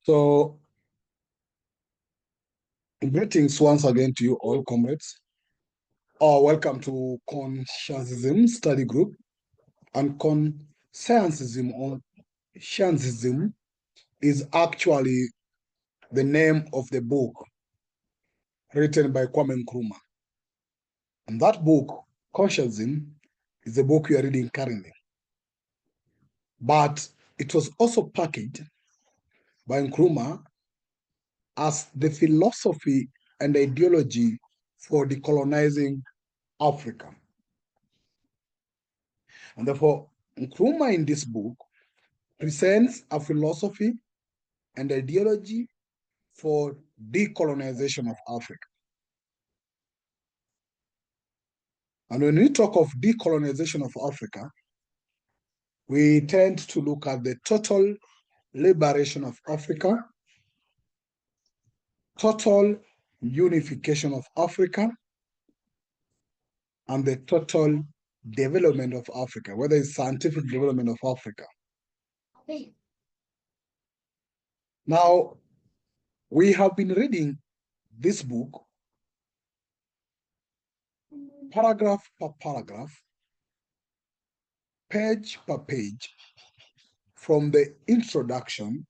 So, greetings once again to you all, comrades. Welcome to Conscientism Study Group. And Conscientism or Scientism is actually the name of the book written by Kwame Nkrumah. And that book, Conscientism, is the book we are reading currently. But it was also packaged by Nkrumah as the philosophy and ideology for decolonizing Africa. And therefore, Nkrumah in this book presents a philosophy and ideology for decolonization of Africa. And when we talk of decolonization of Africa, we tend to look at the total liberation of Africa, total unification of Africa, and the total development of Africa, whether it's scientific development of Africa. Now, we have been reading this book paragraph per paragraph, page per page, from the introduction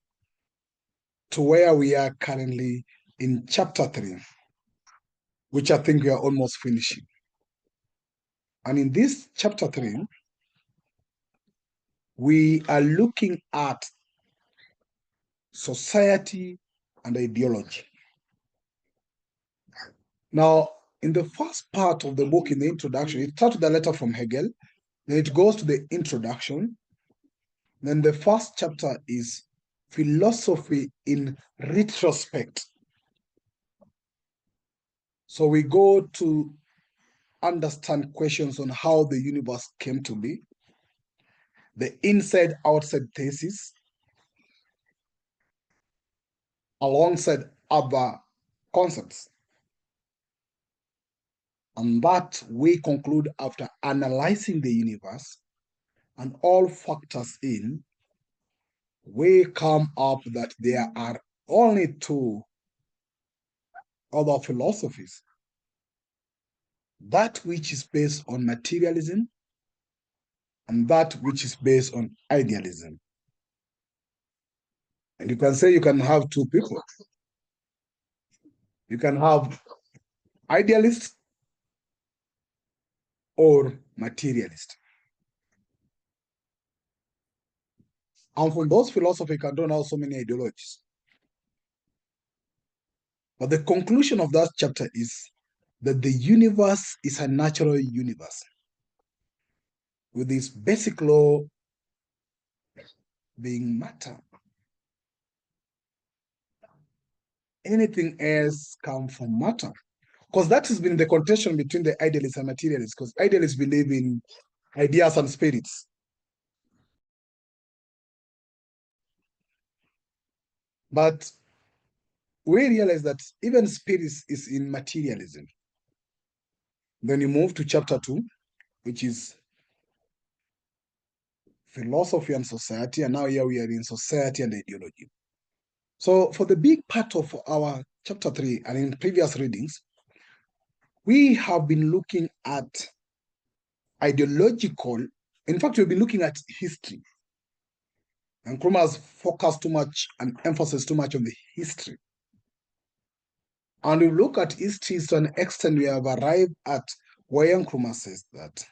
to where we are currently in chapter 3, which I think we are almost finishing. And in this chapter 3, we are looking at society and ideology. Now, in the first part of the book, in the introduction, it starts with a letter from Hegel, then it goes to the introduction. Then the first chapter is philosophy in retrospect. So we go to understand questions on how the universe came to be, the inside-outside thesis, alongside other concepts. And that we conclude after analyzing the universe and all factors in, we come up that there are only two other philosophies. That which is based on materialism and that which is based on idealism. And you can say you can have two people. You can have idealist or materialist. And from those philosophies, you can draw out so many ideologies. But the conclusion of that chapter is that the universe is a natural universe with this basic law being matter. Anything else comes from matter. Because that has been the contention between the idealists and materialists, because idealists believe in ideas and spirits. But we realize that even spirits is in materialism. Then you move to chapter 2, which is philosophy and society, and now here we are in society and ideology. So for the big part of our chapter 3 and in previous readings, we have been looking at ideological, in fact, we've been looking at history. And Nkrumah has focused too much and emphasis too much on the history. And we look at history to an extent we have arrived at where Nkrumah says that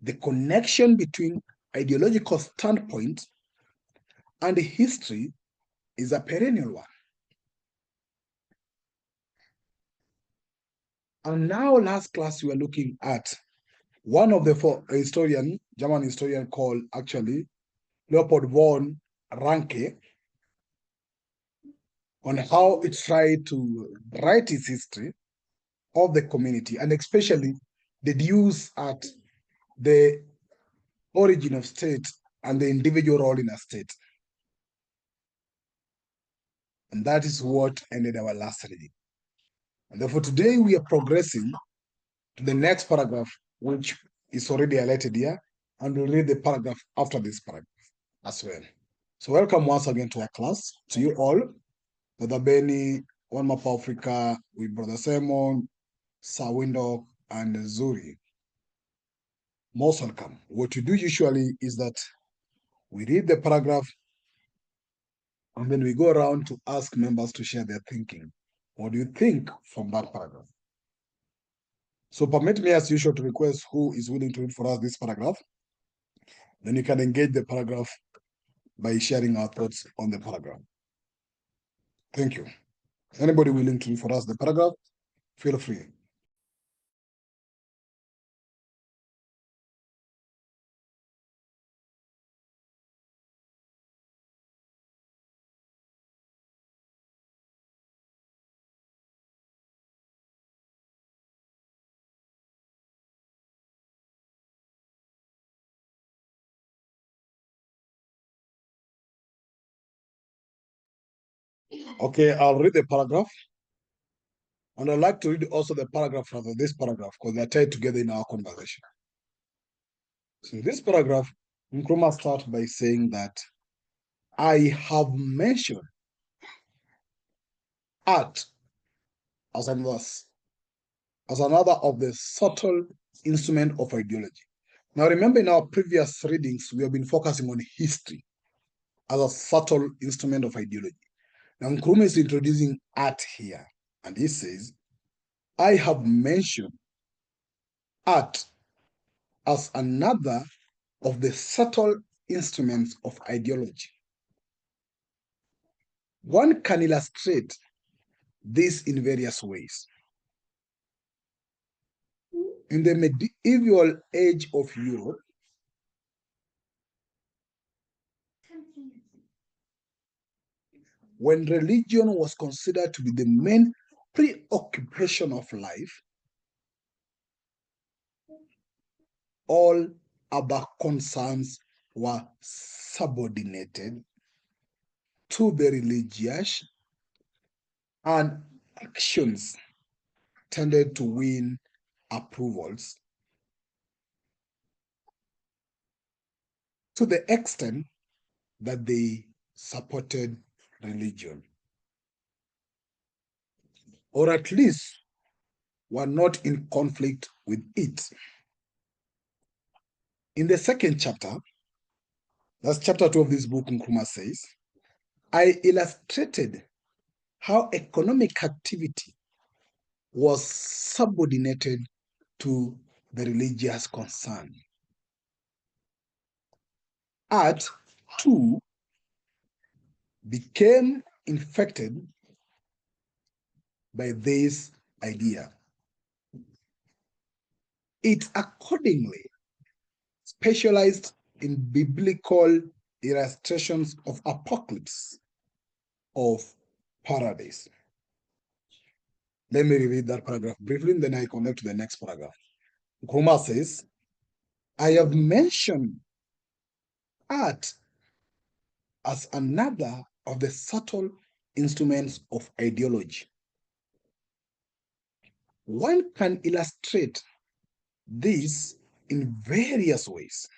the connection between ideological standpoint and history is a perennial one. And now last class we were looking at one of the German historian called actually Leopold von Ranke, on how it tried to write its history of the community and especially the views at the origin of state and the individual role in a state. And that is what ended our last reading. And therefore today we are progressing to the next paragraph, which is already highlighted here, and we'll read the paragraph after this paragraph as well. So welcome once again to our class, to you all, Brother Benny, One Map Africa, with Brother Simon, Sawindo, and Zuri. Most welcome. What you do usually is that we read the paragraph and then we go around to ask members to share their thinking. What do you think from that paragraph? So permit me as usual to request who is willing to read for us this paragraph. Then you can engage the paragraph by sharing our thoughts on the paragraph. Thank you. Anybody willing to read for us the paragraph, feel free. Okay, I'll read the paragraph. And I'd like to read also the paragraph rather this paragraph because they're tied together in our conversation. So in this paragraph, Nkrumah starts by saying that I have mentioned art as another of the subtle instrument of ideology. Now remember in our previous readings, we have been focusing on history as a subtle instrument of ideology. Now Nkrumah is introducing art here, and he says, I have mentioned art as another of the subtle instruments of ideology. One can illustrate this in various ways. In the medieval age of Europe, when religion was considered to be the main preoccupation of life, all other concerns were subordinated to the religious, and actions tended to win approvals to the extent that they supported religion, or at least were not in conflict with it. In the second chapter, that's chapter 2 of this book, Nkrumah says, I illustrated how economic activity was subordinated to the religious concern. Art, too, became infected by this idea. It accordingly specialized in biblical illustrations of apocalypse, of paradise. Let me read that paragraph briefly, and then I connect to the next paragraph. Nkrumah says, I have mentioned art as another of the subtle instruments of ideology. One can illustrate this in various ways.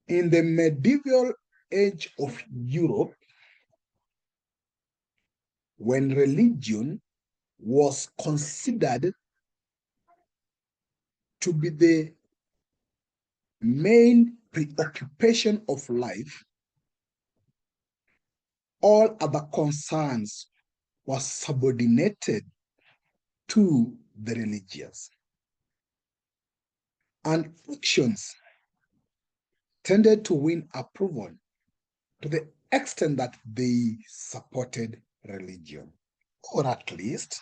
In the medieval age of Europe, when religion was considered to be the main preoccupation of life, all other concerns were subordinated to the religious, and actions tended to win approval to the extent that they supported religion, or at least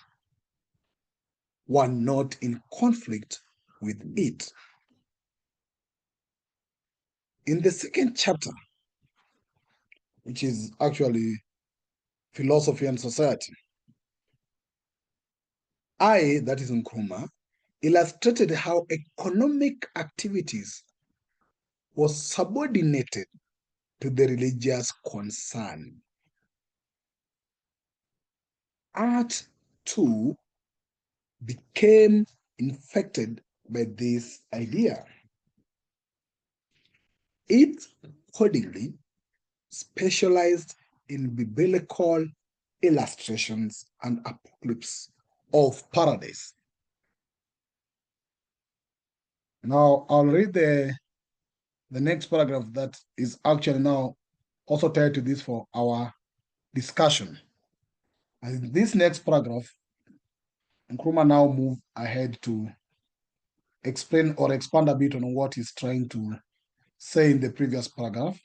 were not in conflict with it. In the second chapter, which is actually philosophy and society, that is Nkrumah, illustrated how economic activities was subordinated to the religious concern. Art, too, became infected by this idea. It accordingly specialized in biblical illustrations and apocalypse of paradise. Now, I'll read the next paragraph that is actually now also tied to this for our discussion. And in this next paragraph, Nkrumah now move ahead to explain or expand a bit on what he's trying to say in the previous paragraph.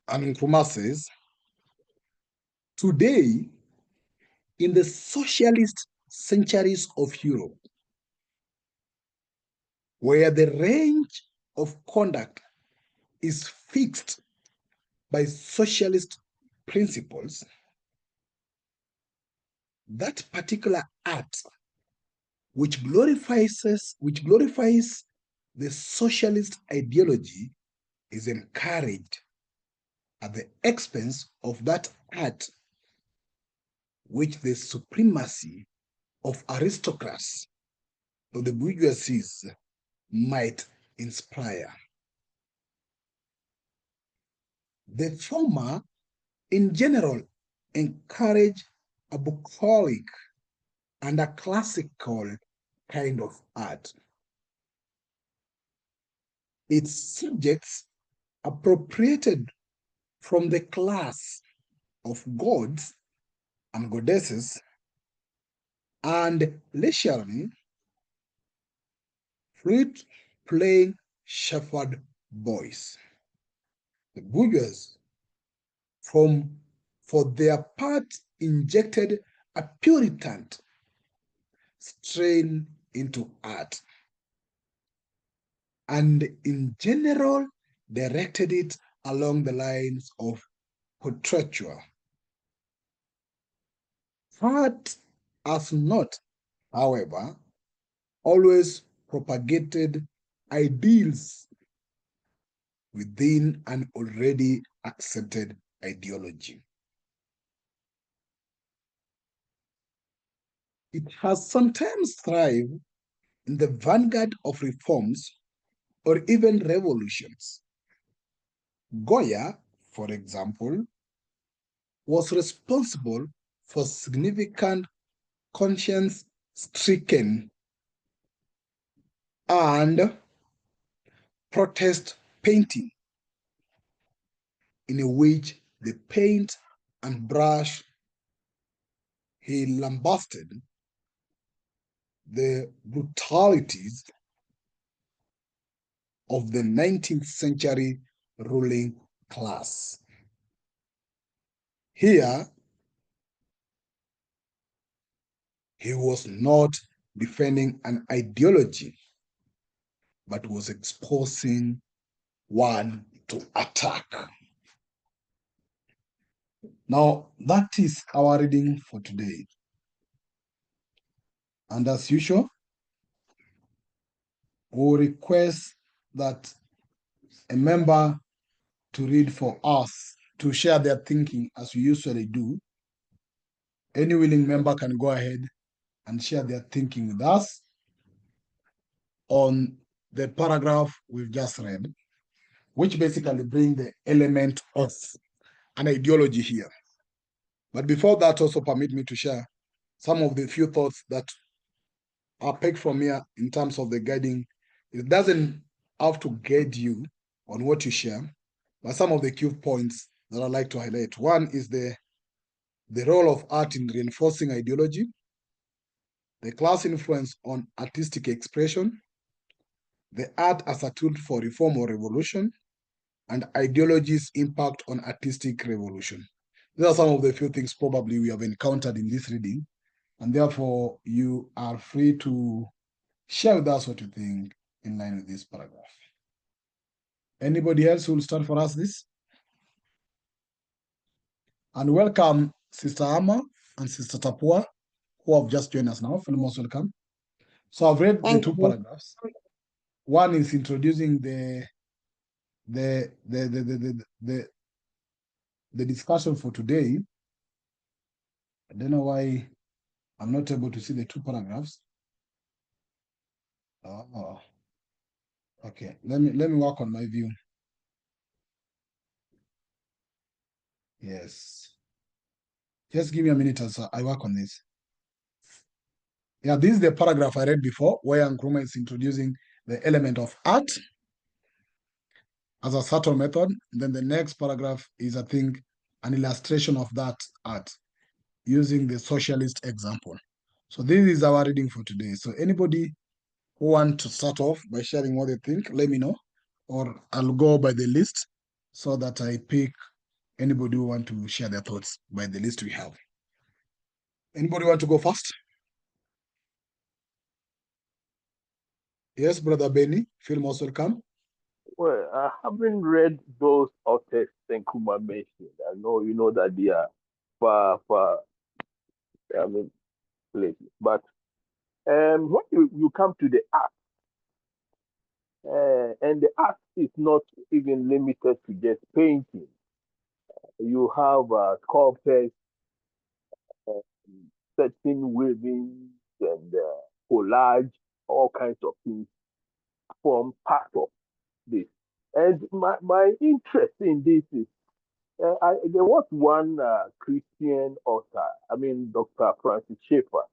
And Nkrumah says, today, in the socialist centuries of Europe, where the range of conduct is fixed by socialist principles, that particular act which glorifies the socialist ideology is encouraged at the expense of that art which the supremacy of aristocrats or the bourgeoisie might inspire. The former, in general, encourage a bucolic and a classical kind of art. Its subjects appropriated from the class of gods and goddesses and leisurely, flute playing shepherd boys. The bourgeois, for their part, injected a Puritan strain into art, and in general directed it along the lines of portraiture. Art has not, however, always propagated ideals within an already accepted ideology. It has sometimes thrived in the vanguard of reforms or even revolutions. Goya, for example, was responsible for significant conscience-stricken and protest painting, in which the paint and brush he lambasted the brutalities of the 19th century ruling class. Here, he was not defending an ideology, but was exposing one to attack. Now, that is our reading for today. And as usual, we request that a member to read for us, to share their thinking as we usually do. Any willing member can go ahead and share their thinking with us on the paragraph we've just read, which basically bring the element of an ideology here. But before that, also permit me to share some of the few thoughts that are picked from here in terms of the guiding. It doesn't have to guide you on what you share, but some of the key points that I'd like to highlight. One is the role of art in reinforcing ideology, the class influence on artistic expression, the art as a tool for reform or revolution, and ideology's impact on artistic revolution. These are some of the few things probably we have encountered in this reading, and therefore you are free to share with us what you think in line with this paragraph. Anybody else who will start for us this? And welcome Sister Amma and Sister Tapua, who have just joined us now. Feel most welcome. So I've read the two paragraphs. One is introducing the discussion for today. I don't know why I'm not able to see the two paragraphs. Oh, okay. Let me work on my view. Yes. Just give me a minute as I work on this. Yeah, this is the paragraph I read before, where Nkrumah is introducing the element of art as a subtle method. Then the next paragraph is, I think, an illustration of that art using the socialist example. So this is our reading for today. So anybody who want to start off by sharing what they think, let me know, or I'll go by the list so that I pick anybody who want to share their thoughts by the list we have. Anybody want to go first? Yes, Brother Benny, feel most welcome. Well, I haven't read those authors Nkrumah mentioned. I know you know that they are far, I mean, places. But when you come to the art, and the art is not even limited to just painting. You have sculptors, uh, certain weavings, and collage, all kinds of things form part of this. And my interest in this is there was one Christian author, I mean, Dr. Francis Schaeffer,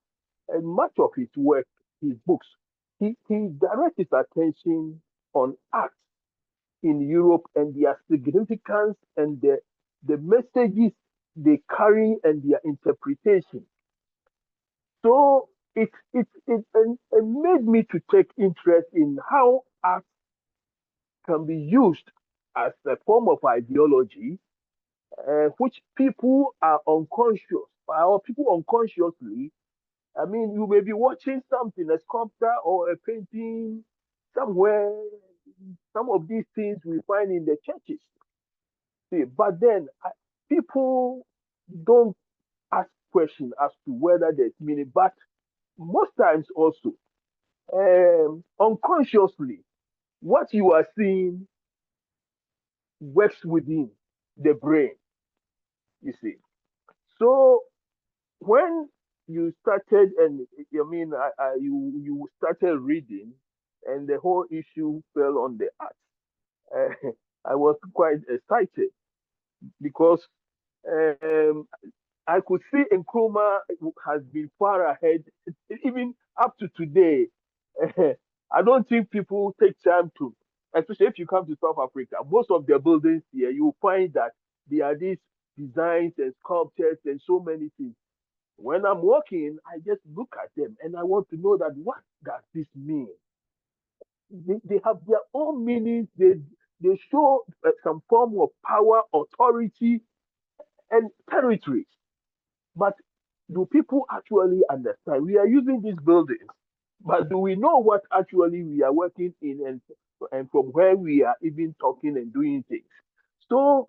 and much of his work, his books, he directs his attention on art in Europe and their significance and the messages they carry and their interpretation. So it made me to take interest in how art can be used as a form of ideology, which people are unconscious, or people unconsciously. I mean, you may be watching something, a sculpture or a painting somewhere. Some of these things we find in the churches. See, but then people don't ask questions as to whether there's meaning. But most times also, unconsciously, what you are seeing works within the brain. You see. So when you started, and I mean, you started reading, and the whole issue fell on the art. Uh, I was quite excited because um, I could see Nkrumah has been far ahead, even up to today. I don't think people take time to, especially if you come to South Africa, most of the buildings here, you will find that there are these designs and sculptures and so many things. When I'm walking, I just look at them and I want to know that what does this mean? They have their own meanings. They show some form of power, authority, and territories. But do people actually understand? We are using these buildings, but do we know what actually we are working in, and from where we are even talking and doing things? So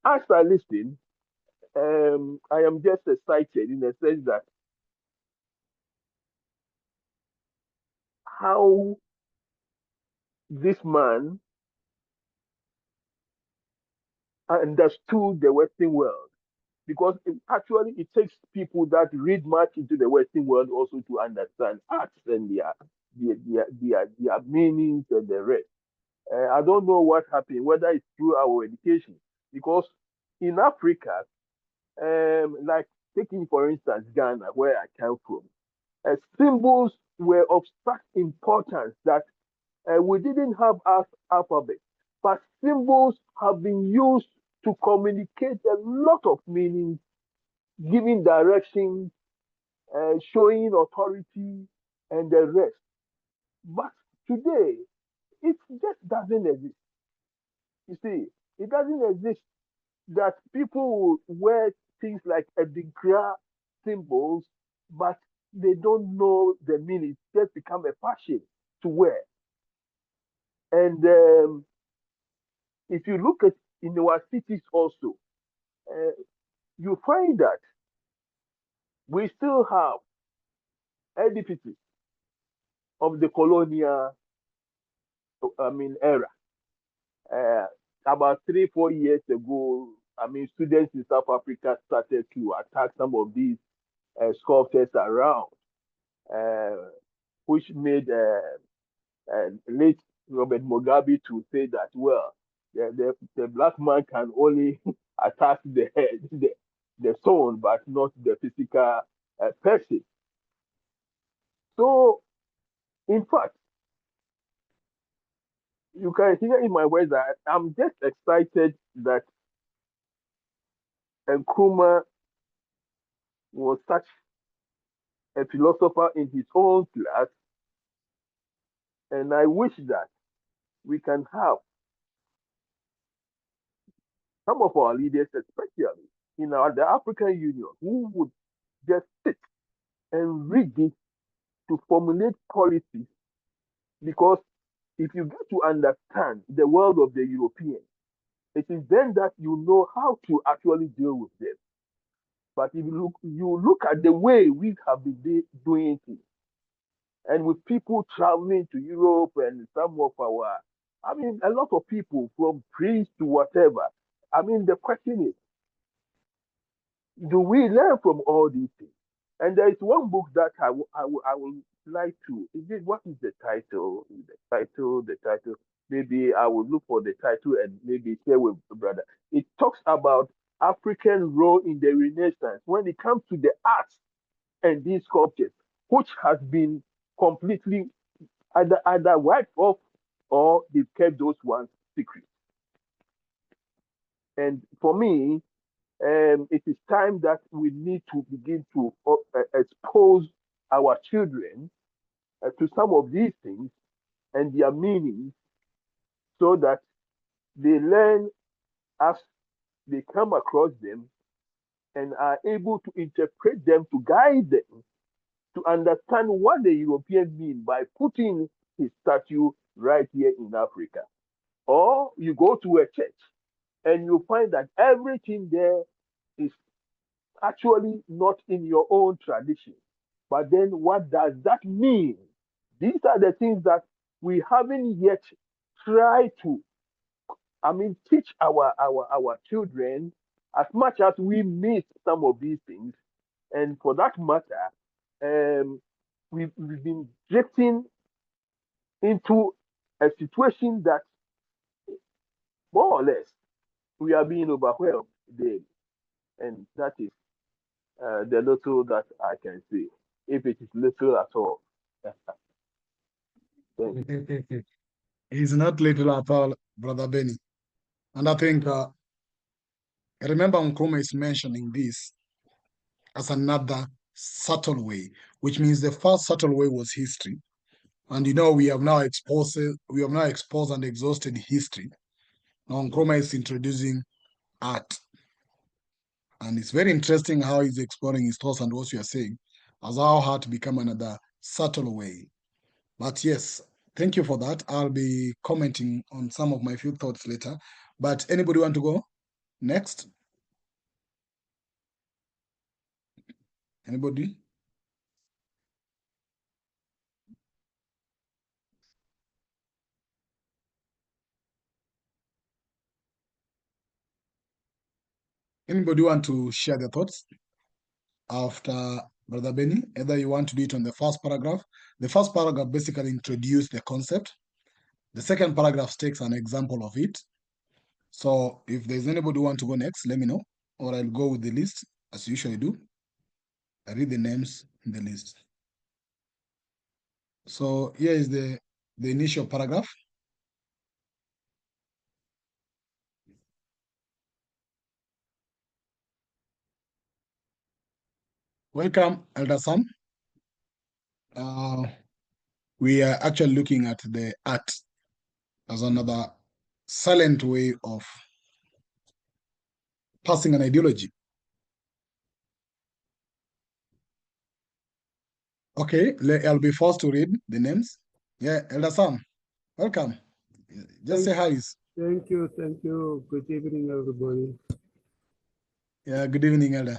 as I listen, I am just excited in the sense that how this man understood the Western world. Because actually, it takes people that read much into the Western world also to understand arts and their meanings and the rest. I don't know what happened, whether it's through our education, because in Africa, like taking for instance Ghana, where I come from, symbols were of such importance that we didn't have alphabet, but symbols have been used to communicate a lot of meanings, giving directions, showing authority, and the rest. But today, it just doesn't exist. You see, it doesn't exist that people will wear things like a Adinkra symbols, but they don't know the meaning. It's just become a fashion to wear. And if you look at in our cities also, uh, you find that we still have edifices of the colonial, I mean, era. Uh, about 3, 4 years ago, I mean, students in South Africa started to attack some of these sculptures around, uh, which made late Robert Mugabe to say that, well, the black man can only attack the head, the soul, but not the physical person. So, in fact, you can hear in my words that I'm just excited that Nkrumah was such a philosopher in his own class, and I wish that we can have some of our leaders, especially in the African Union, who would just sit and read this to formulate policies. Because if you get to understand the world of the Europeans, it is then that you know how to actually deal with them. But if you look at the way we have been doing things, and with people traveling to Europe and some of our, I mean, a lot of people from priests to whatever. I mean, the question is, do we learn from all these things? And there is one book that I would like to. Is it what is the title? The title. Maybe I will look for the title and maybe share with brother. It talks about African role in the Renaissance when it comes to the arts and these sculptures, which has been completely either wiped off or they've kept those ones secret. And for me, it is time that we need to begin to expose our children to some of these things and their meanings so that they learn as they come across them and are able to interpret them to guide them to understand what the Europeans mean by putting his statue right here in Africa. Or you go to a church and you find that everything there is actually not in your own tradition. But then what does that mean? These are the things that we haven't yet tried to, I mean, teach our children as much as we miss some of these things. And for that matter, we've been drifting into a situation that more or less we are being overwhelmed daily. And that is the little that I can say, if it is little at all. Thank you. He's not little at all, Brother Benny. And I think, remember, Nkrumah is mentioning this as another subtle way, which means the first subtle way was history. And we have now exposed and exhausted history. Now Nkrumah is introducing art. And it's very interesting how he's exploring his thoughts and what you are saying, as how art become another subtle way. But yes, thank you for that. I'll be commenting on some of my few thoughts later. But anybody want to go next? Anybody? Anybody want to share their thoughts after Brother Benny? Either you want to do it on the first paragraph. The first paragraph basically introduces the concept. The second paragraph takes an example of it. So if there's anybody who want to go next, let me know, or I'll go with the list as you usually do. I read the names in the list. So here is the initial paragraph. Welcome, Elder Sam. We are actually looking at the art as another silent way of passing an ideology. Okay, I'll be forced to read the names. Yeah, Elder Sam, welcome. Just say hi. Thank you. Good evening, everybody. Yeah, good evening, Elder.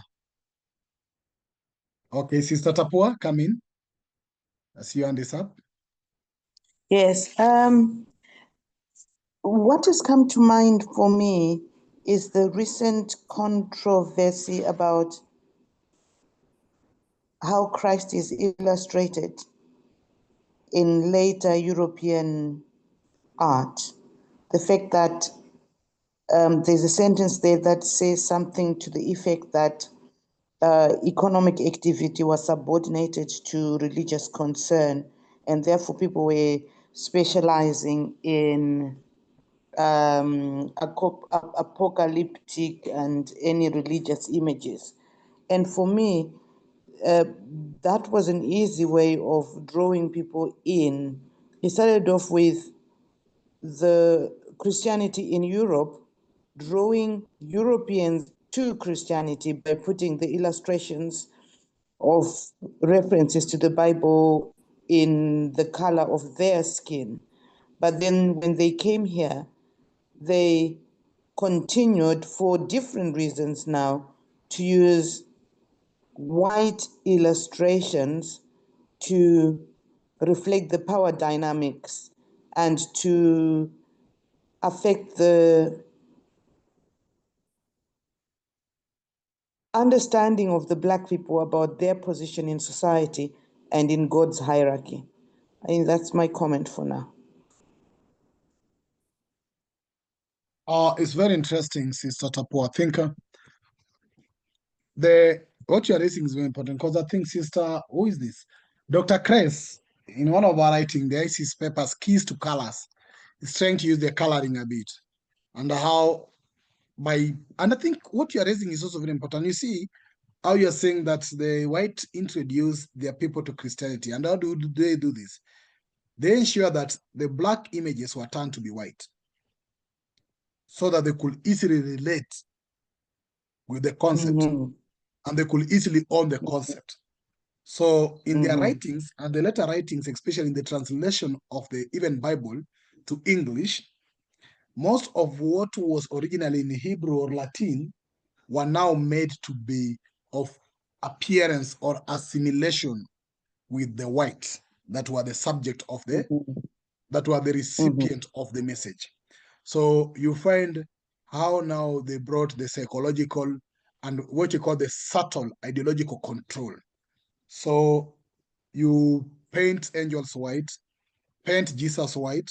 Okay, Sister Tapua, come in. I see you on this up. Yes. What has come to mind for me is the recent controversy about how Christ is illustrated in later European art. The fact that there's a sentence there that says something to the effect that economic activity was subordinated to religious concern, and therefore people were specializing in apocalyptic and any religious images. And for me, that was an easy way of drawing people in. He started off with the Christianity in Europe, drawing Europeans to Christianity by putting the illustrations of references to the Bible in the color of their skin. But then when they came here, they continued for different reasons now to use white illustrations to reflect the power dynamics and to affect the understanding of the Black people about their position in society and in God's hierarchy. I think that's my comment for now. It's very interesting, Sister Tapu. I think what you are raising is very important because I think, Sister, who is this? Dr. Kress, in one of our writing, there is his papers, Keys to Colors. He's trying to use the coloring a bit. And I think what you're raising is also very important. You see how you're saying that the white introduced their people to Christianity. And how do they do this? They ensure that the Black images were turned to be white so that they could easily relate with the concept and they could easily own the concept. So in their writings and the later writings, especially in the translation of the even Bible to English, most of what was originally in Hebrew or Latin were now made to be of appearance or assimilation with the whites that were the subject of that were the recipient of the message. So you find how now they brought the psychological and what you call the subtle ideological control. So you paint angels white, paint Jesus white,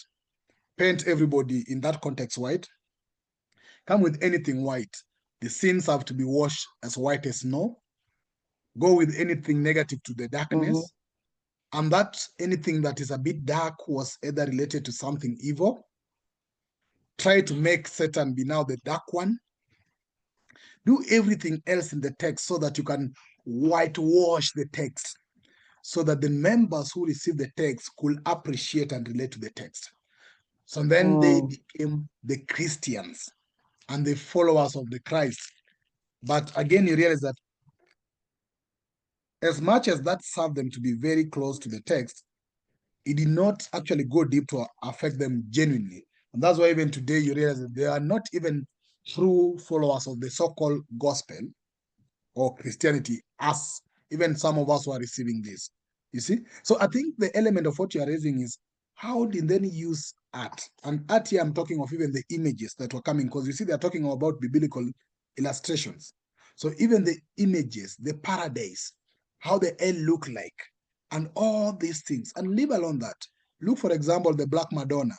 paint everybody in that context white, come with anything white. The sins have to be washed as white as snow. Go with anything negative to the darkness. And that anything that is a bit dark was either related to something evil. Try to make Satan be now the dark one. Do everything else in the text so that you can whitewash the text, so that the members who receive the text could appreciate and relate to the text. So then they became the Christians and the followers of the Christ. But again, you realize that as much as that served them to be very close to the text, it did not actually go deep to affect them genuinely. And that's why even today you realize that they are not even true followers of the so-called gospel or Christianity, as even some of us who are receiving this. You see? So I think the element of what you are raising is how did they use art? And art here, I'm talking of even the images that were coming, because you see, they're talking about biblical illustrations. So even the images, the paradise, how the hell look like, and all these things. And leave alone that. Look, for example, the Black Madonna,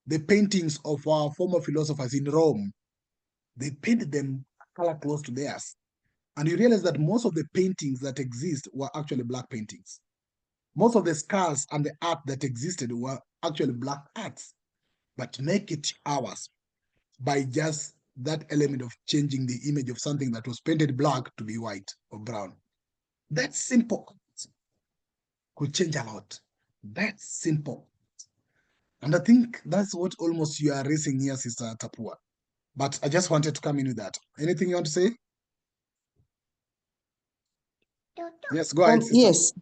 the paintings of our former philosophers in Rome. They painted them color close to theirs. And you realize that most of the paintings that exist were actually Black paintings. Most of the skulls and the art that existed were actually Black arts, but make it ours by just that element of changing the image of something that was painted black to be white or brown. That simple could change a lot. That's simple. And I think that's what almost you are raising here, Sister Tapua. But I just wanted to come in with that. Anything you want to say? Yes, go ahead, Sister. Yes,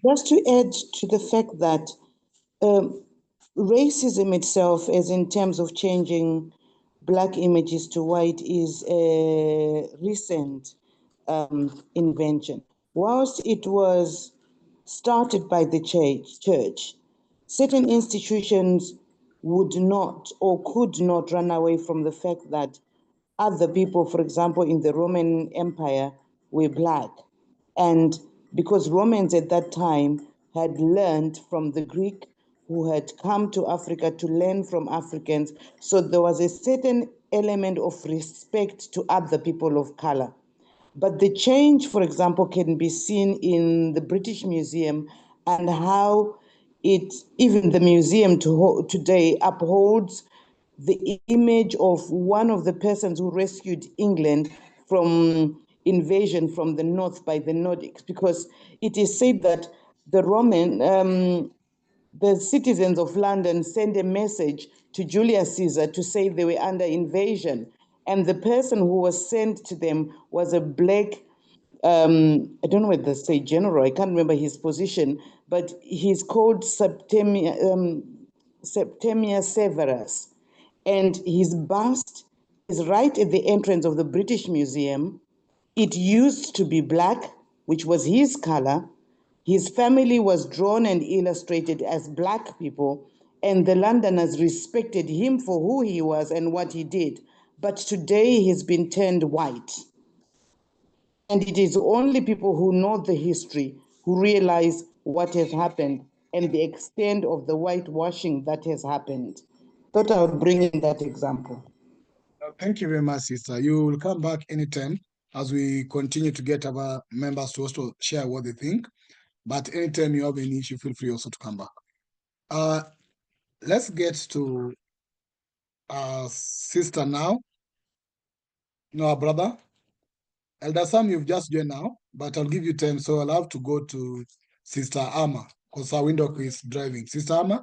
just to add to the fact that racism itself, as in terms of changing Black images to white, is a recent invention. Whilst it was started by the church, certain institutions would not or could not run away from the fact that other people, for example, in the Roman Empire, were Black. And because Romans at that time had learned from the Greek who had come to Africa to learn from Africans, so there was a certain element of respect to other people of color. But the change, for example, can be seen in the British Museum and how even the museum today upholds the image of one of the persons who rescued England from invasion from the north by the Nordics, because it is said that the citizens of London sent a message to Julius Caesar to say they were under invasion. And the person who was sent to them was a black, I don't know whether to say general, I can't remember his position, but he's called Septimius Severus. And his bust is right at the entrance of the British Museum. It used to be black, which was his color. His family was drawn and illustrated as black people, and the Londoners respected him for who he was and what he did. But today he's been turned white. And it is only people who know the history who realize what has happened and the extent of the whitewashing that has happened. Thought I would bring in that example. Thank you very much, sister. You will come back anytime as we continue to get our members to also share what they think. But anytime you have any issue, feel free also to come back. Let's get to our sister now. No, our brother. Elder Sam, you've just joined now, but I'll give you time, so I'll have to go to Sister Amma because our window is driving. Sister Amma?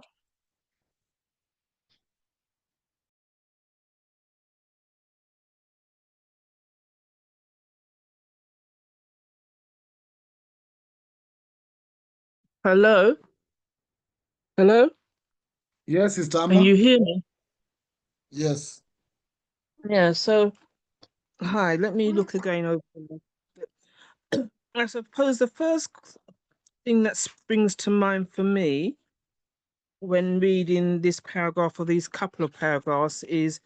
Hello? Hello? Yes, Sister Amma? Can you hear me? Yes. Yeah, so, hi, let me look again over. I suppose the first thing that springs to mind for me when reading this paragraph or these couple of paragraphs is,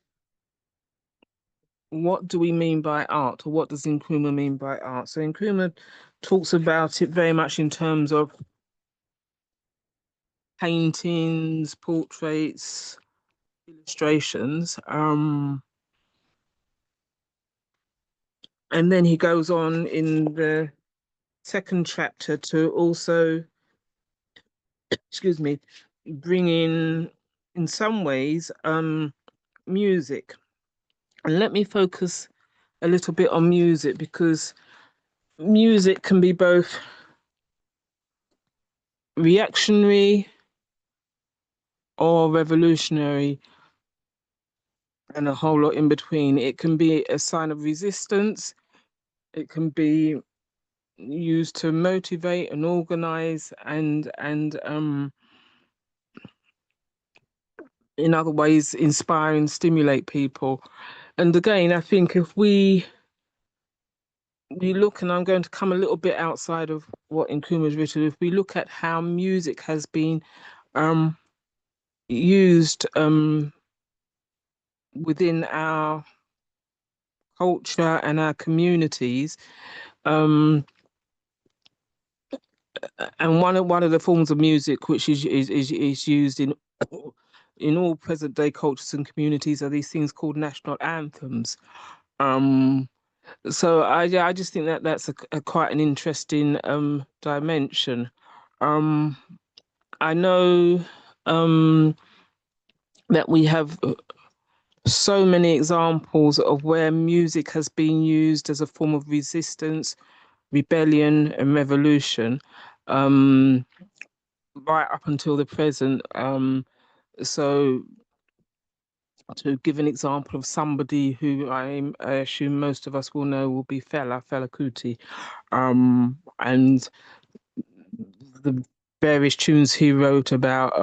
what do we mean by art, or what does Nkrumah mean by art? So Nkrumah talks about it very much in terms of paintings, portraits, illustrations, and then he goes on in the second chapter to also, excuse me, bring in some ways, music. And let me focus a little bit on music, because music can be both reactionary or revolutionary, and a whole lot in between. It can be a sign of resistance. It can be used to motivate and organize and in other ways inspire and stimulate people. And again, I think if we look, and I'm going to come a little bit outside of what Nkrumah has written, if we look at how music has been used within our culture and our communities, and one of the forms of music which is used in all present day cultures and communities are these things called national anthems. So I just think that that's a quite an interesting dimension. I know that we have so many examples of where music has been used as a form of resistance, rebellion, and revolution, right up until the present. So to give an example of somebody who I assume most of us will know will be Fela Kuti, and the various tunes he wrote about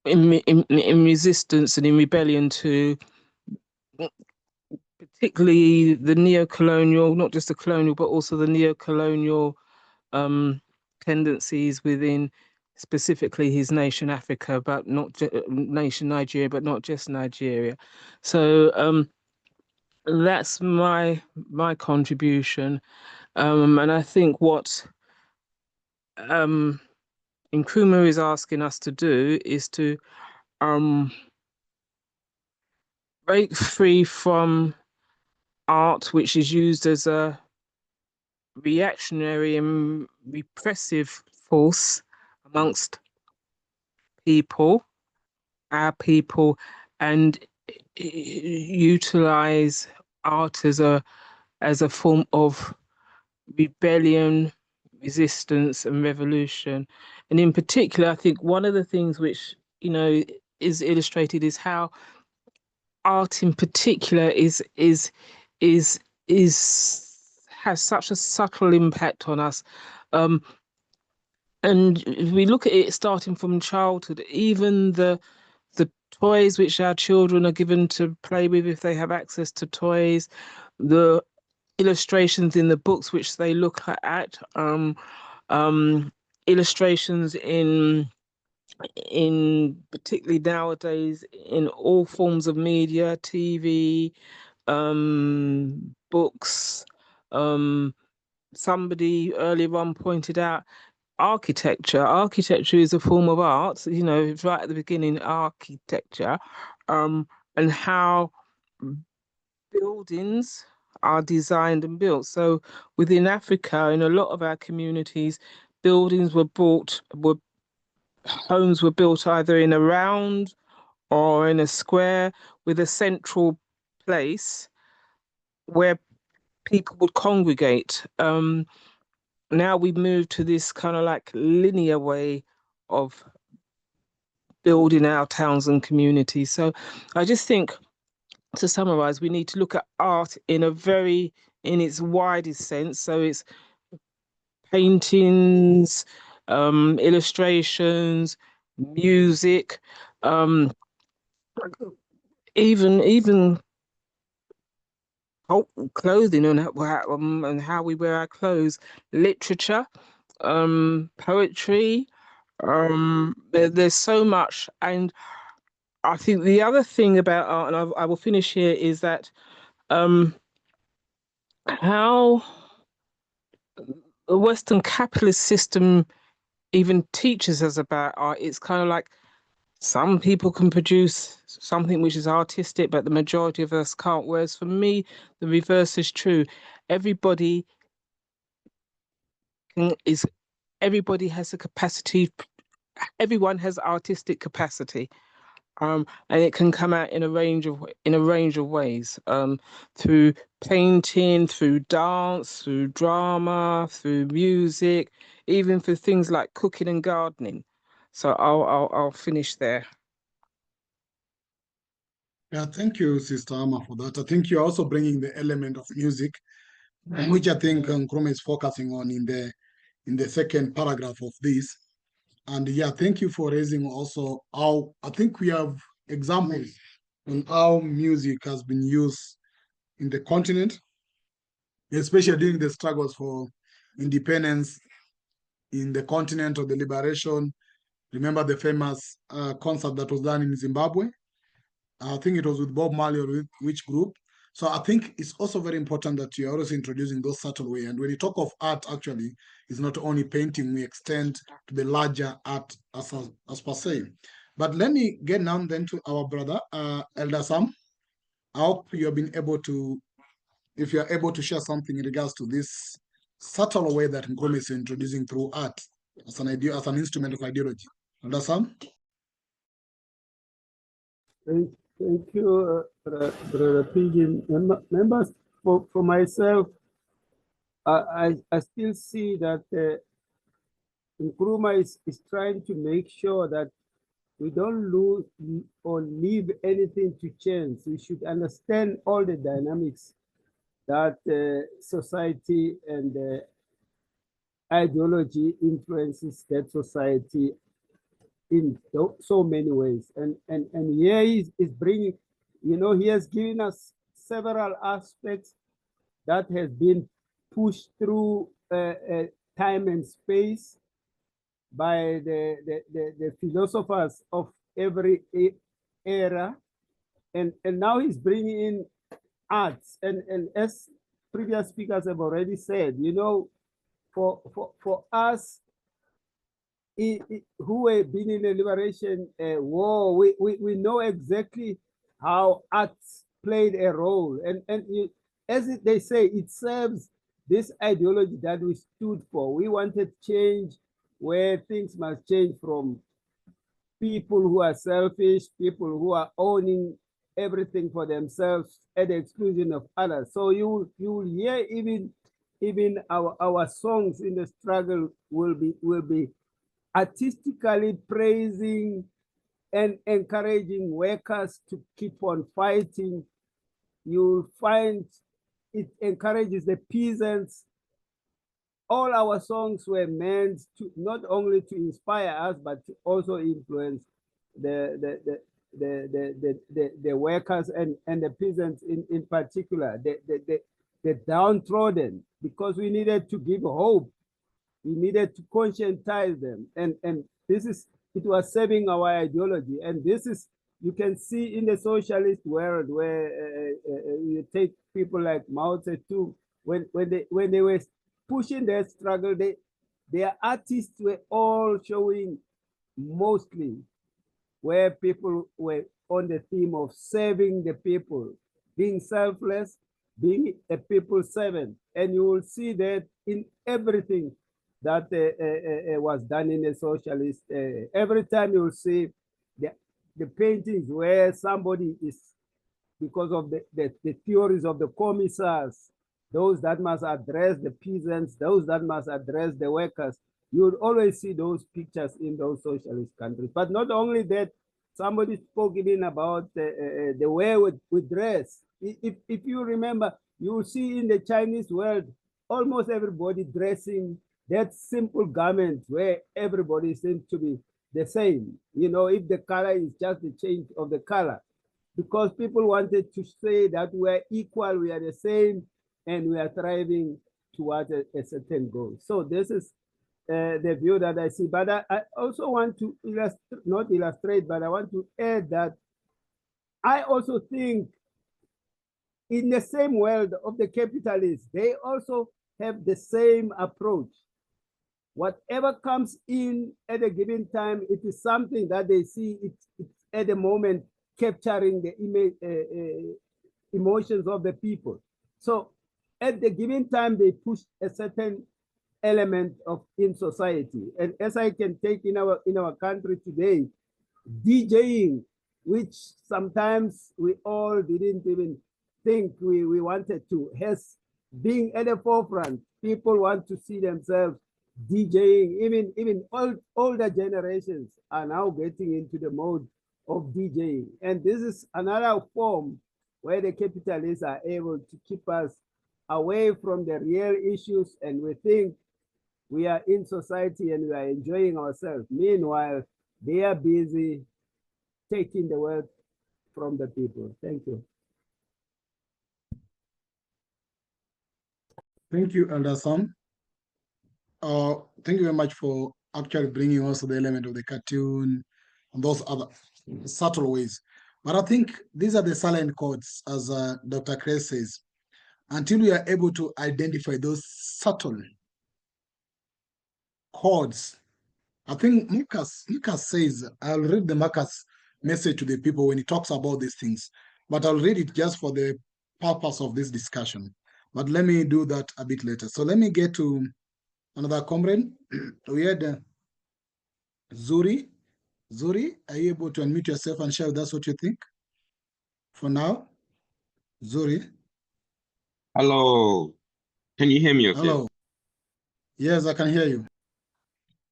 in resistance and in rebellion to particularly the neo-colonial, not just the colonial, but also the neo-colonial tendencies within specifically his nation Africa, but not nation Nigeria, but not just Nigeria. So that's my contribution, and I think what Nkrumah is asking us to do is to break free from art, which is used as a reactionary and repressive force amongst people, our people, and utilize art as a form of rebellion, resistance, and revolution. And in particular, I think one of the things which is illustrated is how art, in particular, is has such a subtle impact on us. Um, and if we look at it starting from childhood, even the toys which our children are given to play with, if they have access to toys, the illustrations in the books which they look at, illustrations in particularly nowadays in all forms of media, TV, books. Somebody earlier on pointed out architecture. Architecture is a form of art, it's right at the beginning, architecture, and how buildings are designed and built. So within Africa, in a lot of our communities, buildings homes were built either in a round or in a square with a central place where people would congregate. Now we've moved to this kind of like linear way of building our towns and communities. So I just think, to summarize, we need to look at art in its widest sense. So it's paintings, illustrations, music, even clothing and how we wear our clothes, literature, poetry. There's so much, and I think the other thing about art, and I will finish here, is that how the Western capitalist system even teaches us about art. It's kind of like some people can produce something which is artistic, but the majority of us can't. Whereas for me, the reverse is true. Everybody everybody has a capacity. Everyone has artistic capacity. And it can come out in a range of ways, through painting, through dance, through drama, through music, even for things like cooking and gardening. So I'll finish there. Yeah, thank you, Sister Amma, for that. I think you're also bringing the element of music, which I think Nkrumah is focusing on in the second paragraph of this. And yeah, thank you for raising also how I think we have examples on how music has been used in the continent, especially during the struggles for independence in the continent or the liberation. Remember the famous concert that was done in Zimbabwe? I think it was with Bob Marley or with which group. So I think it's also very important that you're also introducing those subtle way. And when you talk of art, actually, it's not only painting, we extend to the larger art as per se. But let me get now then to our brother, Elder Sam. I hope you have been able to, if you're able to share something in regards to this subtle way that Nkrumah is introducing through art as an idea, as an instrument of ideology. Elder Sam? Thank you, Brother Pigeon. Members, for myself, I still see that Nkrumah is trying to make sure that we don't lose or leave anything to chance. We should understand all the dynamics that society and ideology influences that society in so many ways. And here is bringing, he has given us several aspects that has been pushed through time and space by the philosophers of every era. And now he's bringing in arts. And as previous speakers have already said, for us who have been in the liberation war, we know exactly how arts played a role. They say, it serves this ideology that we stood for. We wanted change where things must change from people who are selfish, people who are owning everything for themselves at the exclusion of others. So you will hear even our songs in the struggle will be artistically praising and encouraging workers to keep on fighting. You'll find it encourages the peasants. All our songs were meant to not only to inspire us, but to also influence the workers and the peasants in particular, the downtrodden, because we needed to give hope. We needed to conscientize them. And it was serving our ideology. And this is, you can see in the socialist world where you take people like Mao Zedong, when they were pushing their struggle, their artists were all showing mostly where people were on the theme of serving the people, being selfless, being a people servant. And you will see that in everything that was done in the socialist. Every time you will see the paintings where somebody is, because of the theories of the commissars, those that must address the peasants, those that must address the workers, you would always see those pictures in those socialist countries. But not only that, somebody spoke even about the way we dress. If you remember, you will see in the Chinese world, almost everybody dressing that simple garment where everybody seems to be the same. You know, if the color is just the change of the color, because people wanted to say that we're equal, we are the same, and we are thriving towards a certain goal. So this is the view that I see. But I also want to not illustrate, but I want to add that I also think in the same world of the capitalists, they also have the same approach. Whatever comes in at a given time, it is something that they see it's at the moment capturing the image, emotions of the people. So at the given time, they push a certain element of in society. And as I can take in our country today, DJing, which sometimes we all didn't even think we wanted to, has being at the forefront. People want to see themselves DJing. Even older generations are now getting into the mode of DJing. And this is another form where the capitalists are able to keep us away from the real issues, and we think we are in society and we are enjoying ourselves. Meanwhile, they are busy taking the wealth from the people. Thank you. Thank you, Elder Sam. Thank you very much for actually bringing also the element of the cartoon and those other subtle ways. But I think these are the silent chords, as Dr. Craig says, until we are able to identify those subtle chords. I think Marcus says, I'll read the Marcus message to the people when he talks about these things, but I'll read it just for the purpose of this discussion. But let me do that a bit later. So let me get to another comrade. We had Zuri. Zuri, are you able to unmute yourself and share with us what you think for now? Zuri. Hello. Can you hear me okay? Hello. Yes, I can hear you.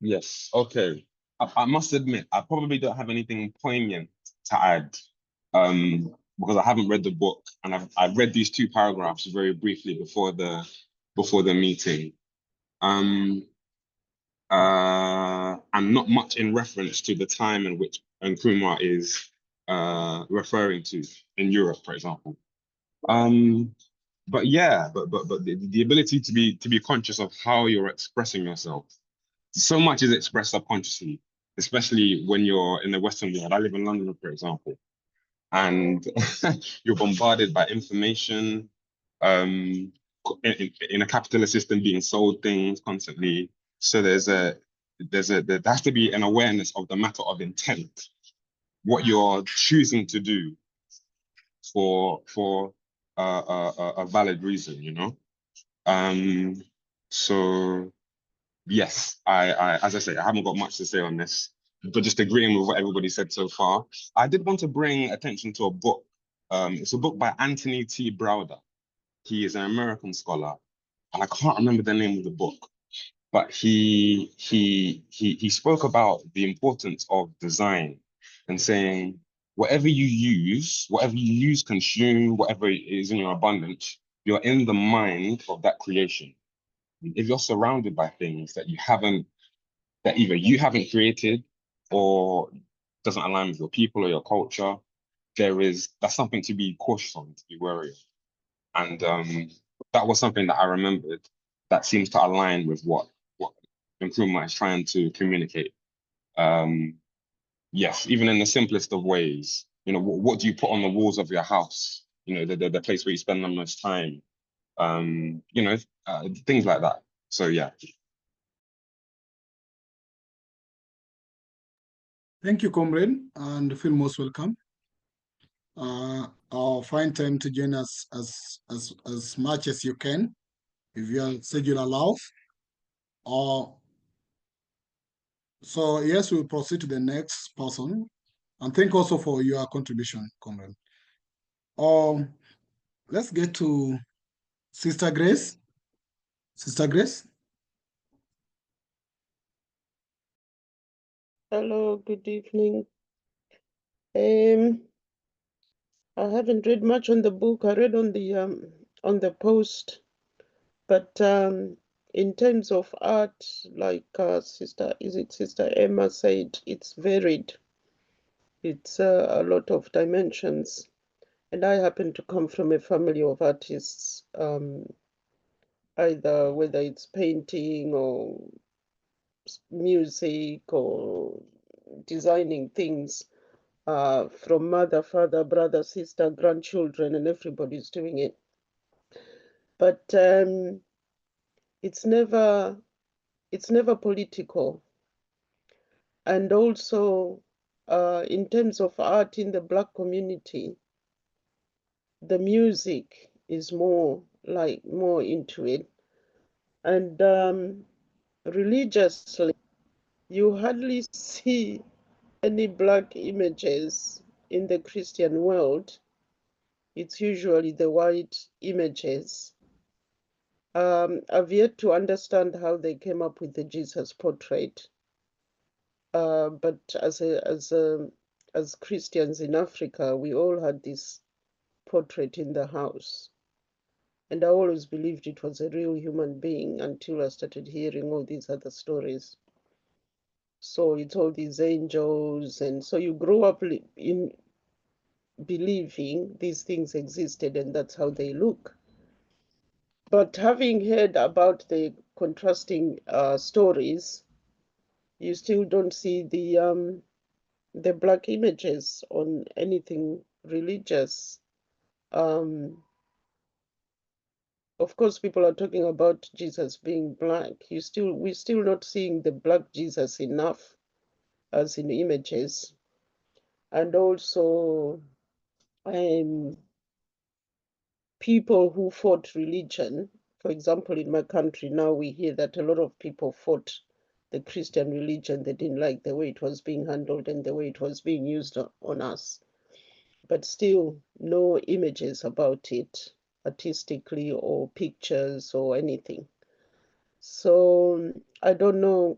Yes. Okay. I must admit, I probably don't have anything poignant to add, because I haven't read the book, and I've read these two paragraphs very briefly before the meeting. And not much in reference to the time in which Nkrumah is referring to in Europe, for example. But yeah, but the ability to be conscious of how you're expressing yourself. So much is expressed subconsciously, especially when you're in the Western world. I live in London, for example, and you're bombarded by information, in a capitalist system being sold things constantly. So there has to be an awareness of the matter of intent, what you're choosing to do. for a valid reason, you know. So yes, I as I say, I haven't got much to say on this, but just agreeing with what everybody said so far. I did want to bring attention to a book. It's a book by Anthony T. Browder. He is an American scholar, and I can't remember the name of the book, but he spoke about the importance of design and saying whatever you use, consume, whatever is in your abundance, you're in the mind of that creation. If you're surrounded by things that that either you haven't created or doesn't align with your people or your culture, that's something to be cautious on, to be wary of. And that was something that I remembered that seems to align with what Nkrumah is trying to communicate. Yes, even in the simplest of ways, you know, what do you put on the walls of your house? You know, the place where you spend the most time. You know, things like that. So yeah. Thank you, comrade, and feel most welcome. I'll find time to join us as much as you can, if your schedule allows. So yes, we'll proceed to the next person. And thank also for your contribution, comrade. Let's get to Sister Grace. Sister Grace. Hello, good evening. I haven't read much on the book. I read on the post, but in terms of art, like Sister Emma said, it's varied. It's a lot of dimensions, and I happen to come from a family of artists. Either whether it's painting or music or designing things. From mother, father, brother, sister, grandchildren, and everybody's doing it. But it's never political. And also, in terms of art in the Black community, the music is more into it. And religiously, you hardly see any Black images in the Christian world. It's usually the white images. I've yet to understand how they came up with the Jesus portrait. But as Christians in Africa, we all had this portrait in the house. And I always believed it was a real human being until I started hearing all these other stories. So it's all these angels, and so you grow up in believing these things existed and that's how they look. But having heard about the contrasting stories, you still don't see the Black images on anything religious. Of course, people are talking about Jesus being Black. We're still not seeing the Black Jesus enough as in images. And also, people who fought religion. For example, in my country now, we hear that a lot of people fought the Christian religion. They didn't like the way it was being handled and the way it was being used on us. But still, no images about it, artistically or pictures or anything. So I don't know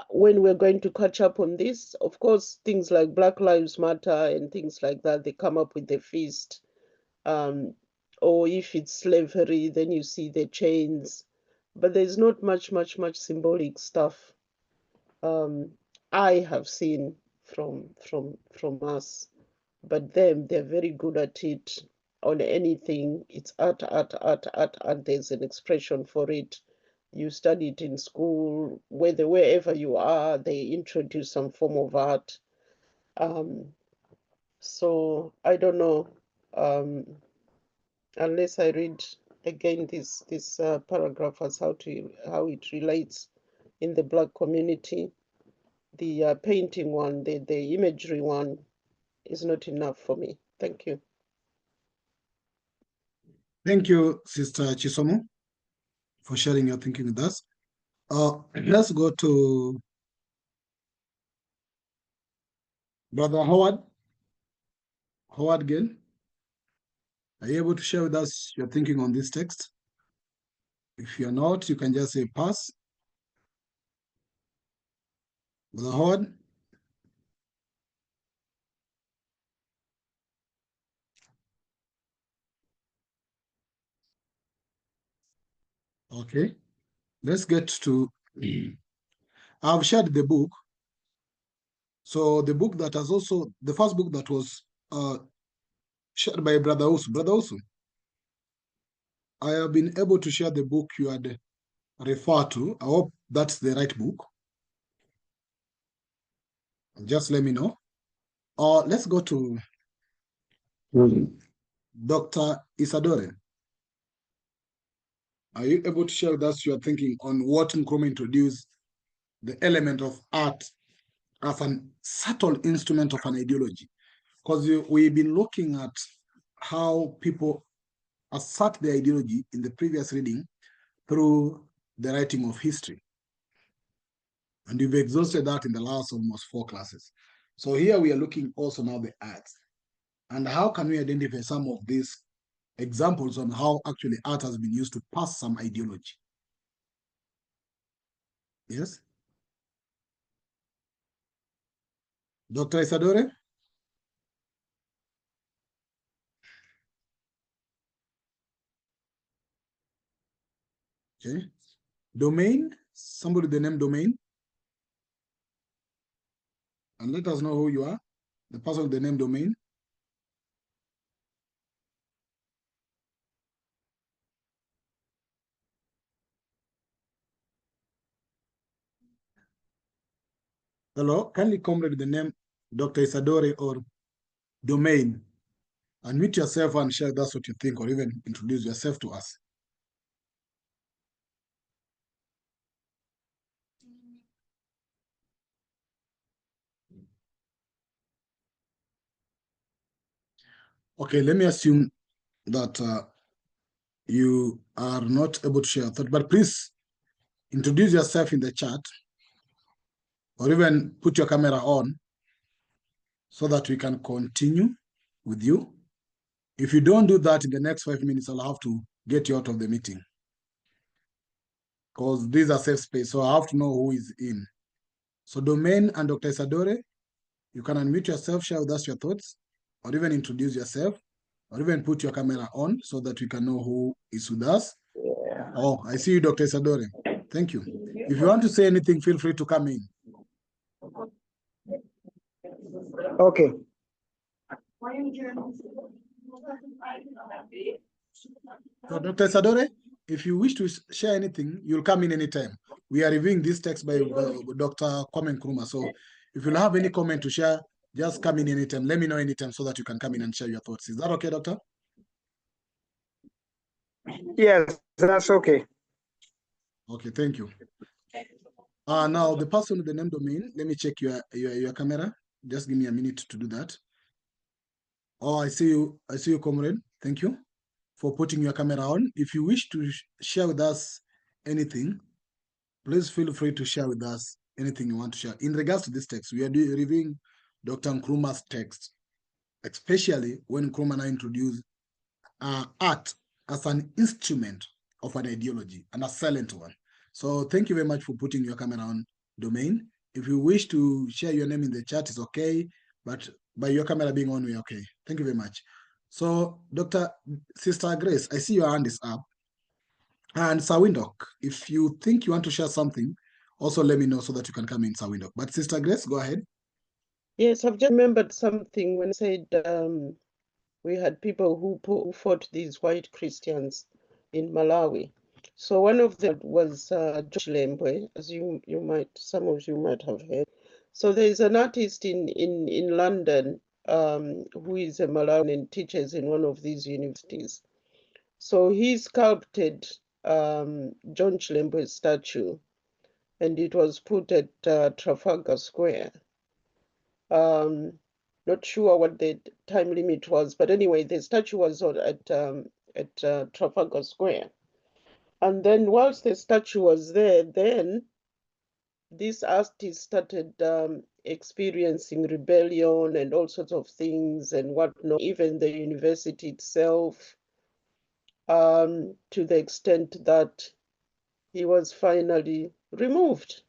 when we're going to catch up on this. Of course, things like Black Lives Matter and things like that, they come up with the feast. Or if it's slavery, then you see the chains. But there's not much symbolic stuff I have seen from us. But they're very good at it on anything. It's art. There's an expression for it. You study it in school, wherever you are, they introduce some form of art. So I don't know, unless I read again this paragraph as how it relates in the Black community. The painting one, the imagery one, is not enough for me. Thank you. Thank you, Sister Chisomo, for sharing your thinking with us. Let's go to Brother Howard. Howard Gill, are you able to share with us your thinking on this text? If you're not, you can just say pass. Brother Howard? Okay, let's get to, I've shared the book. So the book that has also, the first book that was shared by Brother Usu. Brother Usu, I have been able to share the book you had referred to. I hope that's the right book. Just let me know. Let's go to Dr. Isadore. Are you able to share with us your thinking on what Nkrumah introduced, the element of art as a subtle instrument of an ideology? Because we've been looking at how people assert their ideology in the previous reading through the writing of history. And we've exhausted that in the last almost 4 classes. So here we are looking also now the arts. And how can we identify some of these examples on how actually art has been used to pass some ideology? Yes? Dr. Isadore? Okay. Domain? Somebody the name Domain? And let us know who you are. The person with the name Domain. Hello, kindly come with the name Dr. Isadore or Domain. Unmute yourself and share that's what you think, or even introduce yourself to us. Okay, let me assume that you are not able to share a thought, but please introduce yourself in the chat or even put your camera on so that we can continue with you. If you don't do that in the next 5 minutes, I'll have to get you out of the meeting because these are safe space, so I have to know who is in. So Domain and Dr. Isadore, you can unmute yourself, share with us your thoughts, or even introduce yourself, or even put your camera on so that we can know who is with us. Yeah. Oh, I see you, Dr. Isadore. Thank you. If you want to say anything, feel free to come in. Okay. So, Dr. Isadore, if you wish to share anything, you'll come in anytime. We are reviewing this text by Dr. Kwame Nkrumah. So if you'll have any comment to share, just come in anytime. Let me know anytime so that you can come in and share your thoughts. Is that okay, Doctor? Yes, that's okay. Okay, thank you. Now the person with the name Domain, let me check your camera. Just give me a minute to do that. Oh, I see you, comrade. Thank you for putting your camera on. If you wish to share with us anything, please feel free to share with us anything you want to share. In regards to this text, we are reviewing Dr. Nkrumah's text, especially when Nkrumah introduced art as an instrument of an ideology, and a silent one. So thank you very much for putting your camera on, Domain. If you wish to share your name in the chat, it's okay, but by your camera being on, we're okay. Thank you very much. So Sister Grace, I see your hand is up. And Sawindok, if you think you want to share something, also let me know so that you can come in, Sawindok. But Sister Grace, go ahead. Yes, I've just remembered something when I said we had people who fought these white Christians in Malawi. So one of them was George Lembwe, as some of you might have heard. So there is an artist in London who is a Malawian and teaches in one of these universities. So he sculpted John Chilembwe's statue, and it was put at Trafalgar Square. Not sure what the time limit was, but anyway, the statue was at Trafalgar Square. And then whilst the statue was there, then these artists started experiencing rebellion and all sorts of things and whatnot, even the university itself, to the extent that he was finally removed.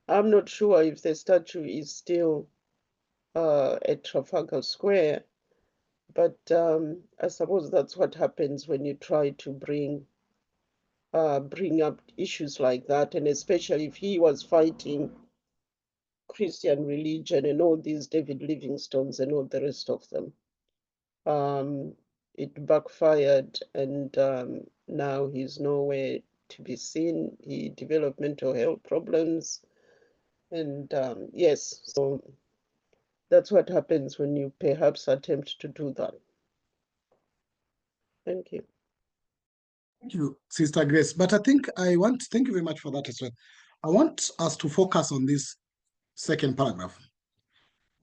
I'm not sure if the statue is still at Trafalgar Square, but I suppose that's what happens when you try to bring up issues like that, and especially if he was fighting Christian religion and all these David Livingstones and all the rest of them. It backfired, and now he's nowhere to be seen. He developed mental health problems, and yes, so that's what happens when you perhaps attempt to do that. Thank you. Thank you, Sister Grace. But I think thank you very much for that as well. I want us to focus on this second paragraph.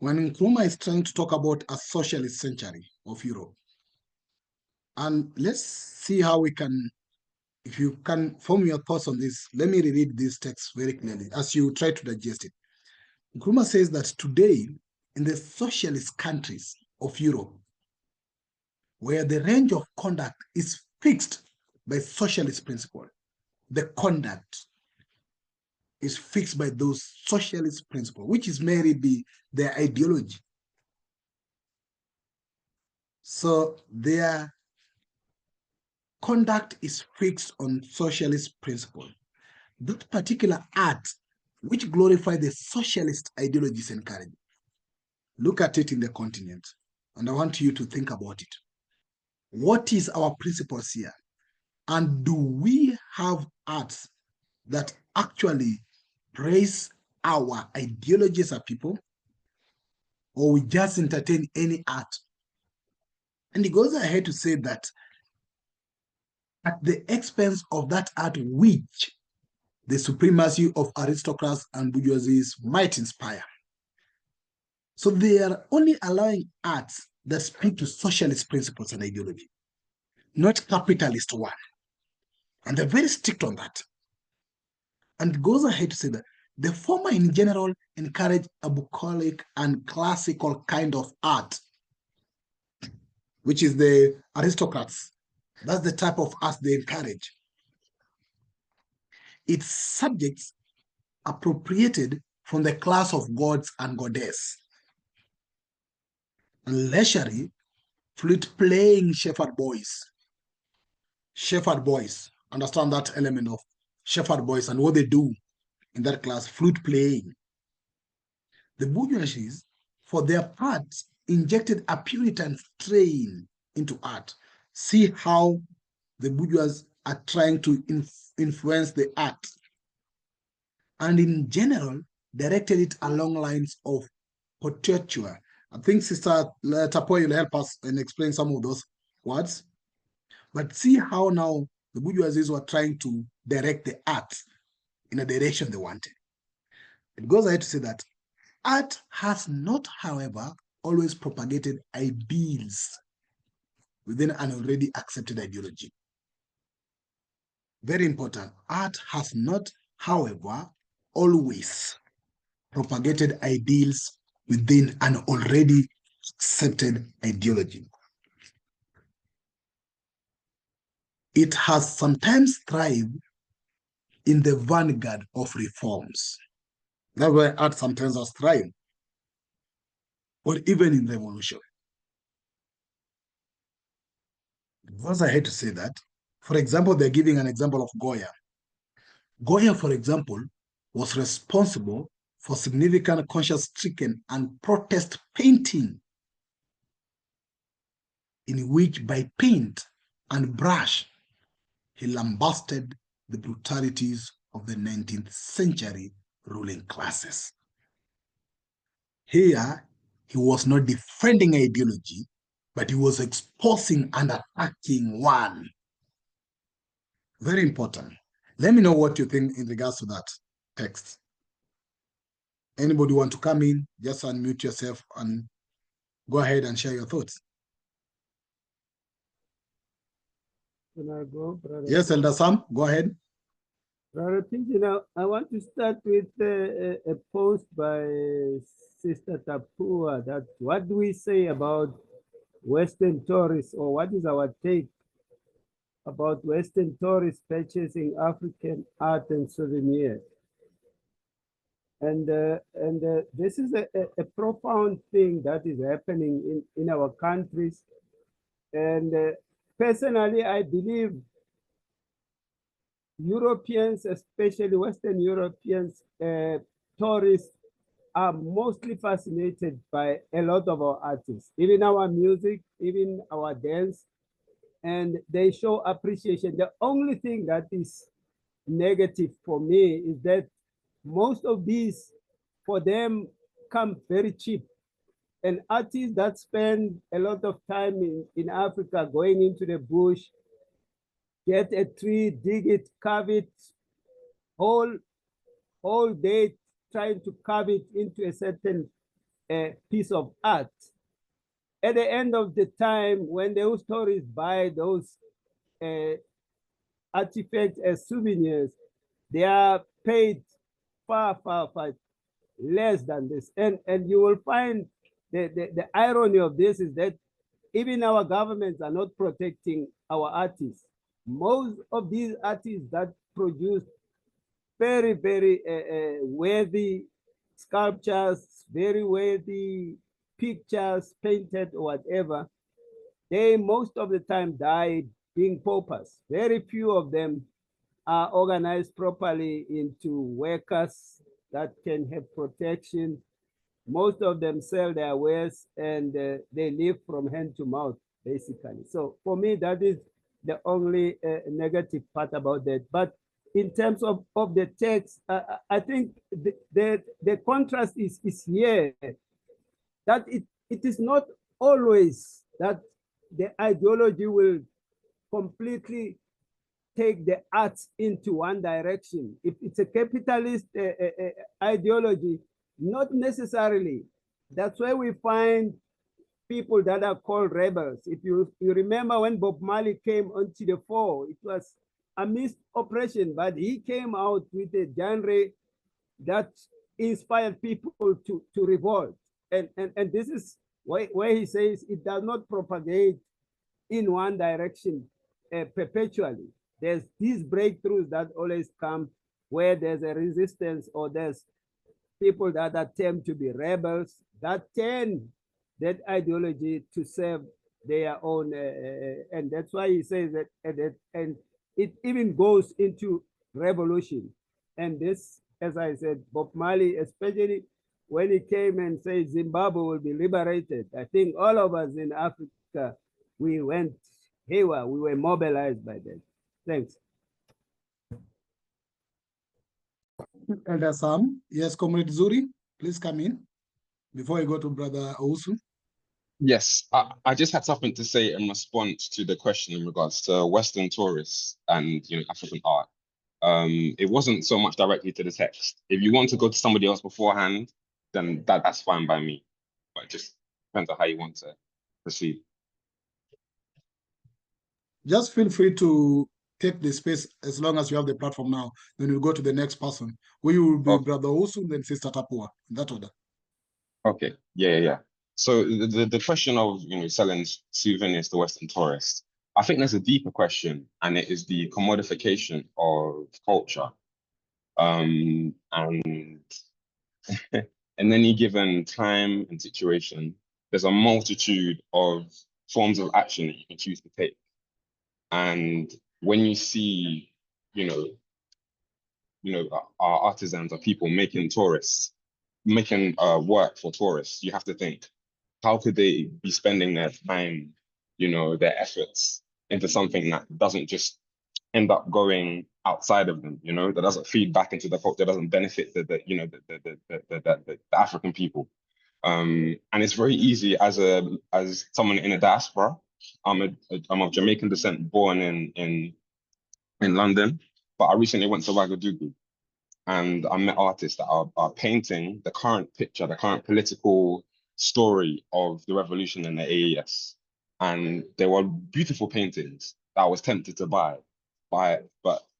When Nkrumah is trying to talk about a socialist century of Europe. And let's see how we can, if you can form your thoughts on this, let me reread this text very clearly as you try to digest it. Nkrumah says that today, in the socialist countries of Europe, where the range of conduct is fixed by socialist principle, the conduct is fixed by those socialist principles, which is merely their ideology. So their conduct is fixed on socialist principle. That particular art, which glorifies the socialist ideologies encouraged. Look at it in the continent, and I want you to think about it. What is our principles here? And do we have arts that actually praise our ideologies as people, or we just entertain any art? And he goes ahead to say that at the expense of that art which the supremacy of aristocrats and bourgeoisies might inspire. So they are only allowing arts that speak to socialist principles and ideology, not capitalist one. And they're very strict on that. And it goes ahead to say that the former in general encourage a bucolic and classical kind of art, which is the aristocrats. That's the type of art they encourage. Its subjects appropriated from the class of gods and goddess. And leisurely, flute-playing shepherd boys. Shepherd boys, understand that element of shepherd boys and what they do in that class, flute playing. The bourgeoisie, for their part, injected a Puritan strain into art. See how the bourgeois are trying to influence the art. And in general, directed it along lines of portraiture. I think Sister Tapoy will help us and explain some of those words. But see how now the bourgeoisies were trying to direct the art in a direction they wanted. It goes ahead to say that art has not, however, always propagated ideals within an already accepted ideology. Very important. Art has not, however, always propagated ideals within an already accepted ideology. It has sometimes thrived in the vanguard of reforms. That's why art sometimes has thrived, or even in revolution. Because I had to say that, for example, they're giving an example of Goya. Goya, for example, was responsible for significant conscience-stricken and protest painting, in which by paint and brush, he lambasted the brutalities of the 19th century ruling classes. Here, he was not defending ideology, but he was exposing and attacking one. Very important. Let me know what you think in regards to that text. Anybody want to come in? Just unmute yourself and Go ahead and share your thoughts. Can I go, brother? Yes, Elder Sam, go ahead. Brother Pinji, I want to start with a post by Sister Tapua that what do we say about Western tourists, or what is our take about Western tourists purchasing African art and souvenirs? And this is a profound thing that is happening in our countries. And personally, I believe Europeans, especially Western Europeans, tourists are mostly fascinated by a lot of our artists, even our music, even our dance, and they show appreciation. The only thing that is negative for me is that most of these, for them, come very cheap. And artists that spend a lot of time in Africa going into the bush, get a tree, dig it, carve it, whole day trying to carve it into a certain piece of art. At the end of the time, when those tourists buy those artifacts as souvenirs, they are paid far less than this. And you will find the irony of this is that even our governments are not protecting our artists. Most of these artists that produce very worthy sculptures, very worthy pictures painted or whatever, they most of the time die being paupers. Very few of them are organized properly into workers that can have protection. Most of them sell their wares and they live from hand to mouth, basically. So for me, that is the only negative part about that. But in terms of the text, I think the contrast is here, that it is not always that the ideology will completely take the arts into one direction. If it's a capitalist ideology, not necessarily. That's why we find people that are called rebels. If you remember when Bob Marley came onto the fore, it was amidst oppression, but he came out with a genre that inspired people to revolt. And this is where he says it does not propagate in one direction perpetually. There's these breakthroughs that always come where there's a resistance or there's people that attempt to be rebels that turn that ideology to serve their own. And that's why he says that, and it even goes into revolution. And this, as I said, Bob Marley, especially when he came and said Zimbabwe will be liberated, I think all of us in Africa, we went haywire, we were mobilized by that. Thanks. Elder Sam, yes, Comrade Zuri, please come in before I go to Brother Owusu. Yes, I just had something to say in response to the question in regards to Western tourists and African art. It wasn't so much directly to the text. If you want to go to somebody else beforehand, then that's fine by me. But it just depends on how you want to proceed. Just feel free to take the space as long as you have the platform now. Then we'll go to the next person. We will be Brother Owusu, then Sister Tapua, in that order. Okay, yeah. So the question of selling souvenirs to Western tourists, I think there's a deeper question, and it is the commodification of culture. And in any given time and situation, there's a multitude of forms of action that you can choose to take. And when you see, our artisans, our people making work for tourists, you have to think, how could they be spending their time, their efforts into something that doesn't just end up going outside of them, that doesn't feed back into the culture, doesn't benefit the African people. And it's very easy as someone in a diaspora. I'm of Jamaican descent, born in London, but I recently went to Ouagadougou, and I met artists that are painting the current picture, the current political story of the revolution and the AES. And there were beautiful paintings that I was tempted to buy, but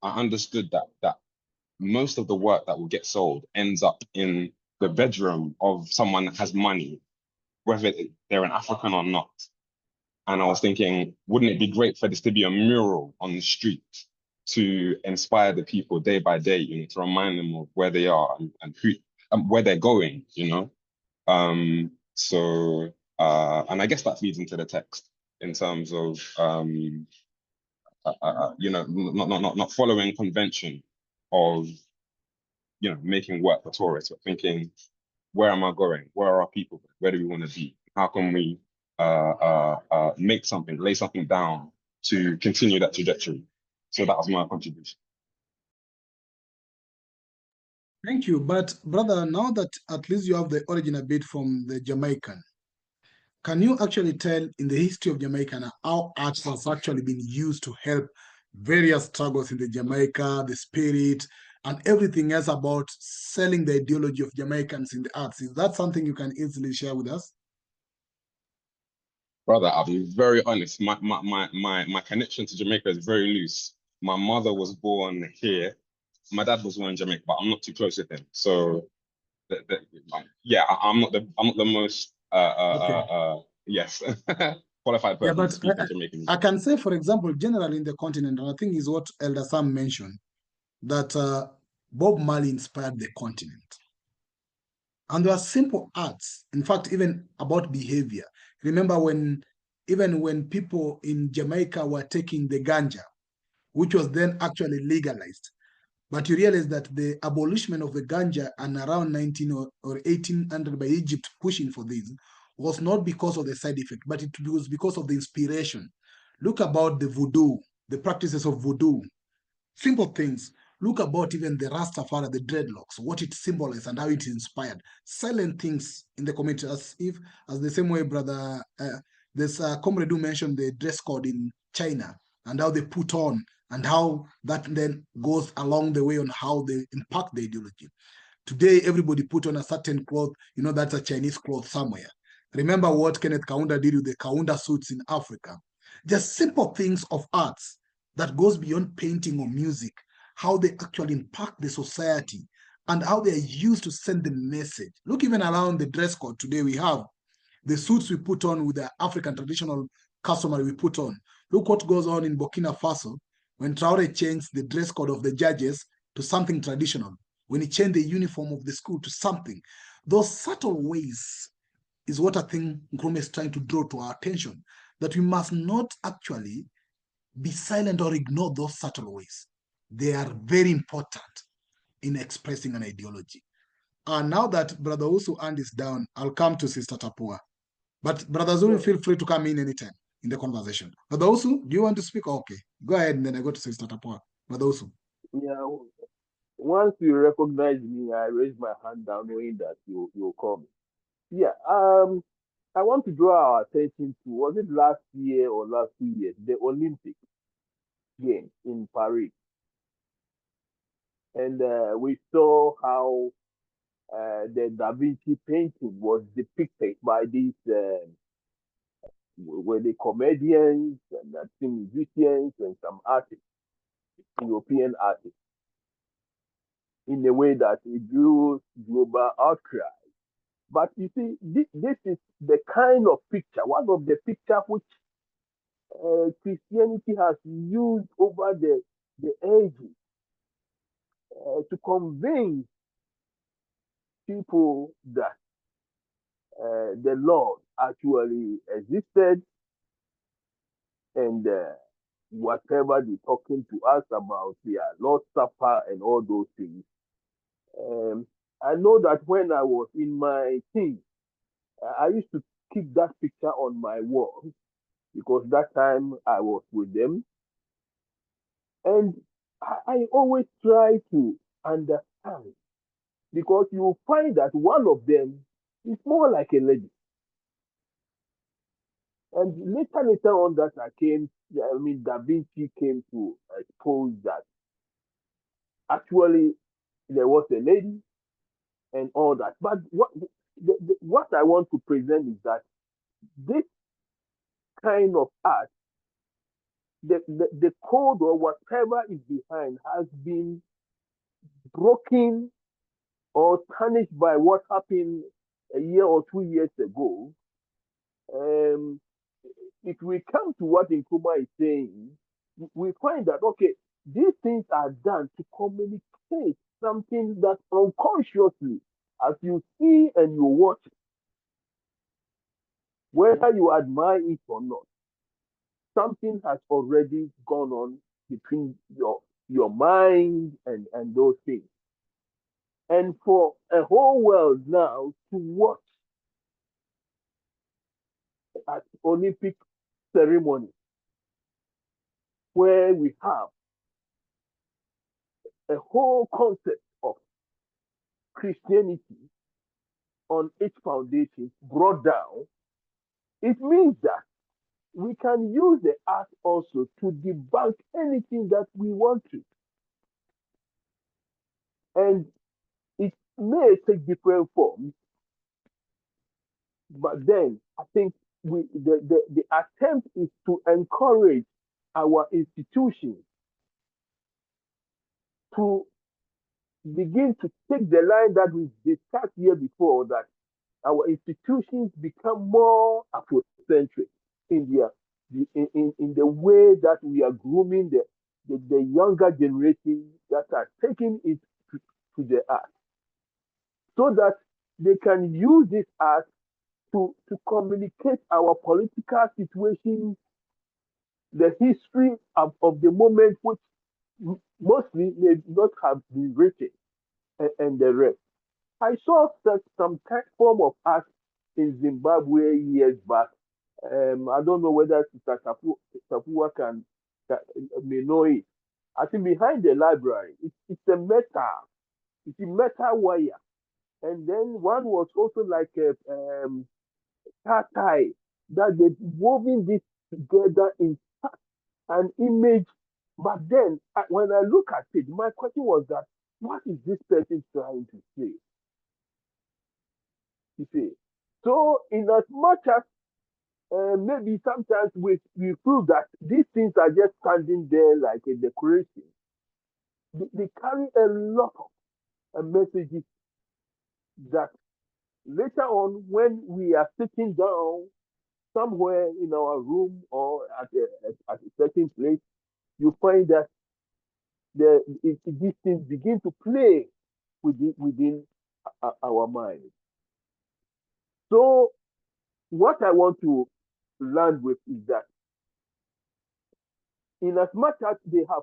I understood that most of the work that will get sold ends up in the bedroom of someone that has money, whether they're an African or not. And I was thinking, wouldn't it be great for this to be a mural on the street to inspire the people day by day, you know, to remind them of where they are and who, where they're going, you know? And I guess that feeds into the text in terms of, you know, not following convention of, you know, making work for tourists, but thinking, where am I going? Where are our people? Where do we want to be? How can we make something, lay something down to continue that trajectory? So that was my contribution. Thank you. But brother, now that at least you have the origin a bit from the Jamaican, can you actually tell in the history of Jamaica how arts has actually been used to help various struggles in the Jamaica, the spirit, and everything else about selling the ideology of Jamaicans in the arts? Is that something you can easily share with us? Brother, I'll be very honest. My connection to Jamaica is very loose. My mother was born here. My dad was born in Jamaica, but I'm not too close with him. So yeah, I'm not the most yes qualified Yeah, person to but speak on Jamaican I music. can say, for example, generally in the continent, and I think is what Elder Sam mentioned, that Bob Marley inspired the continent. And there are simple arts, in fact, even about behavior. Remember even when people in Jamaica were taking the ganja, which was then actually legalized, but you realize that the abolishment of the ganja and around 19 or 1800 by Egypt pushing for this was not because of the side effect, but it was because of the inspiration. Look about the voodoo, the practices of voodoo, simple things. Look about even the Rastafari, the dreadlocks, what it symbolized and how it inspired. Silent things in the community, as the same way, brother, this comrade who mentioned the dress code in China and how they put on and how that then goes along the way on how they impact the ideology. Today, everybody put on a certain cloth, you know, that's a Chinese cloth somewhere. Remember what Kenneth Kaunda did with the Kaunda suits in Africa. Just simple things of arts that goes beyond painting or music, how they actually impact the society and how they are used to send the message. Look, even around the dress code today, we have the suits we put on with the African traditional customary we put on. Look what goes on in Burkina Faso when Traore changed the dress code of the judges to something traditional, when he changed the uniform of the school to something. Those subtle ways is what I think Nkrumah is trying to draw to our attention, that we must not actually be silent or ignore those subtle ways. They are very important in expressing an ideology. And now that Brother Usu hand is down, I'll come to Sister Tapua. But Brother Zuri, feel free to come in anytime in the conversation. Brother Usu, do you want to speak? Okay, go ahead, and then I go to Sister Tapua. Brother Usu. Yeah, once you recognize me, I raise my hand down knowing that you'll call me. Yeah, I want to draw our attention to, was it last year or last 2 years, the Olympic Games in Paris. And we saw how the Da Vinci painting was depicted by these, were the comedians and some musicians and some artists, European artists, in a way that it drew global outcry. But you see, this is the kind of picture, one of the pictures which Christianity has used over the ages to convince people that the Lord actually existed, and whatever they're talking to us about their Lord's Supper and all those things. I know that when I was in my teens, I used to keep that picture on my wall because that time I was with them. And I always try to understand, because you find that one of them is more like a lady. And later on that Da Vinci came to expose that actually there was a lady and all that. But what I want to present is that this kind of art, the code or whatever is behind has been broken or tarnished by what happened a year or 2 years ago. If we come to what Nkrumah is saying, we find that, okay, these things are done to communicate something that unconsciously, as you see and you watch, whether you admire it or not, something has already gone on between your mind and those things. And for a whole world now to watch at Olympic ceremony where we have a whole concept of Christianity on its foundation brought down, it means that we can use the art also to debunk anything that we want to. And it may take different forms, but then I think the attempt is to encourage our institutions to begin to take the line that we discussed here before, that our institutions become more Afrocentric in their in the way that we are grooming the younger generation that are taking it to the art, so that they can use this art to communicate our political situation, the history of the moment, which mostly may not have been written, and the rest. I saw some form of art in Zimbabwe years back. I don't know whether Sister Sapua may know it. I think behind the library, it's a metal. It's a metal wire. And then one was also like a tie that they've woven this together in an image. But then when I look at it, my question was that, what is this person trying to say? You see. So in as much as maybe sometimes we feel that these things are just standing there like a decoration, they carry a lot of messages that later on, when we are sitting down somewhere in our room or at a certain place, you find that these things begin to play within our mind. So what I want to land with is that in as much as they have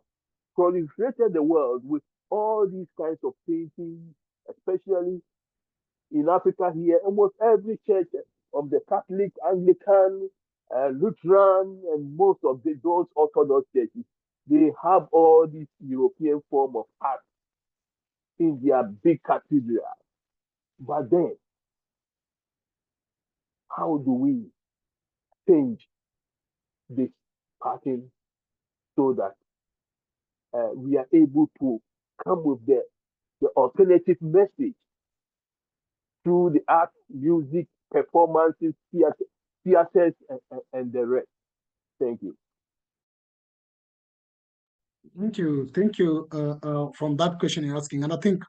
proliferated the world with all these kinds of paintings, especially in Africa here, almost every church of the Catholic, Anglican, Lutheran, and most of those Orthodox churches, they have all these European form of art in their big cathedrals. But then, how do we change this pattern so that we are able to come with the alternative message through the art, music, performances, theaters, and the rest? Thank you. Thank you. Thank you from that question you're asking. And I think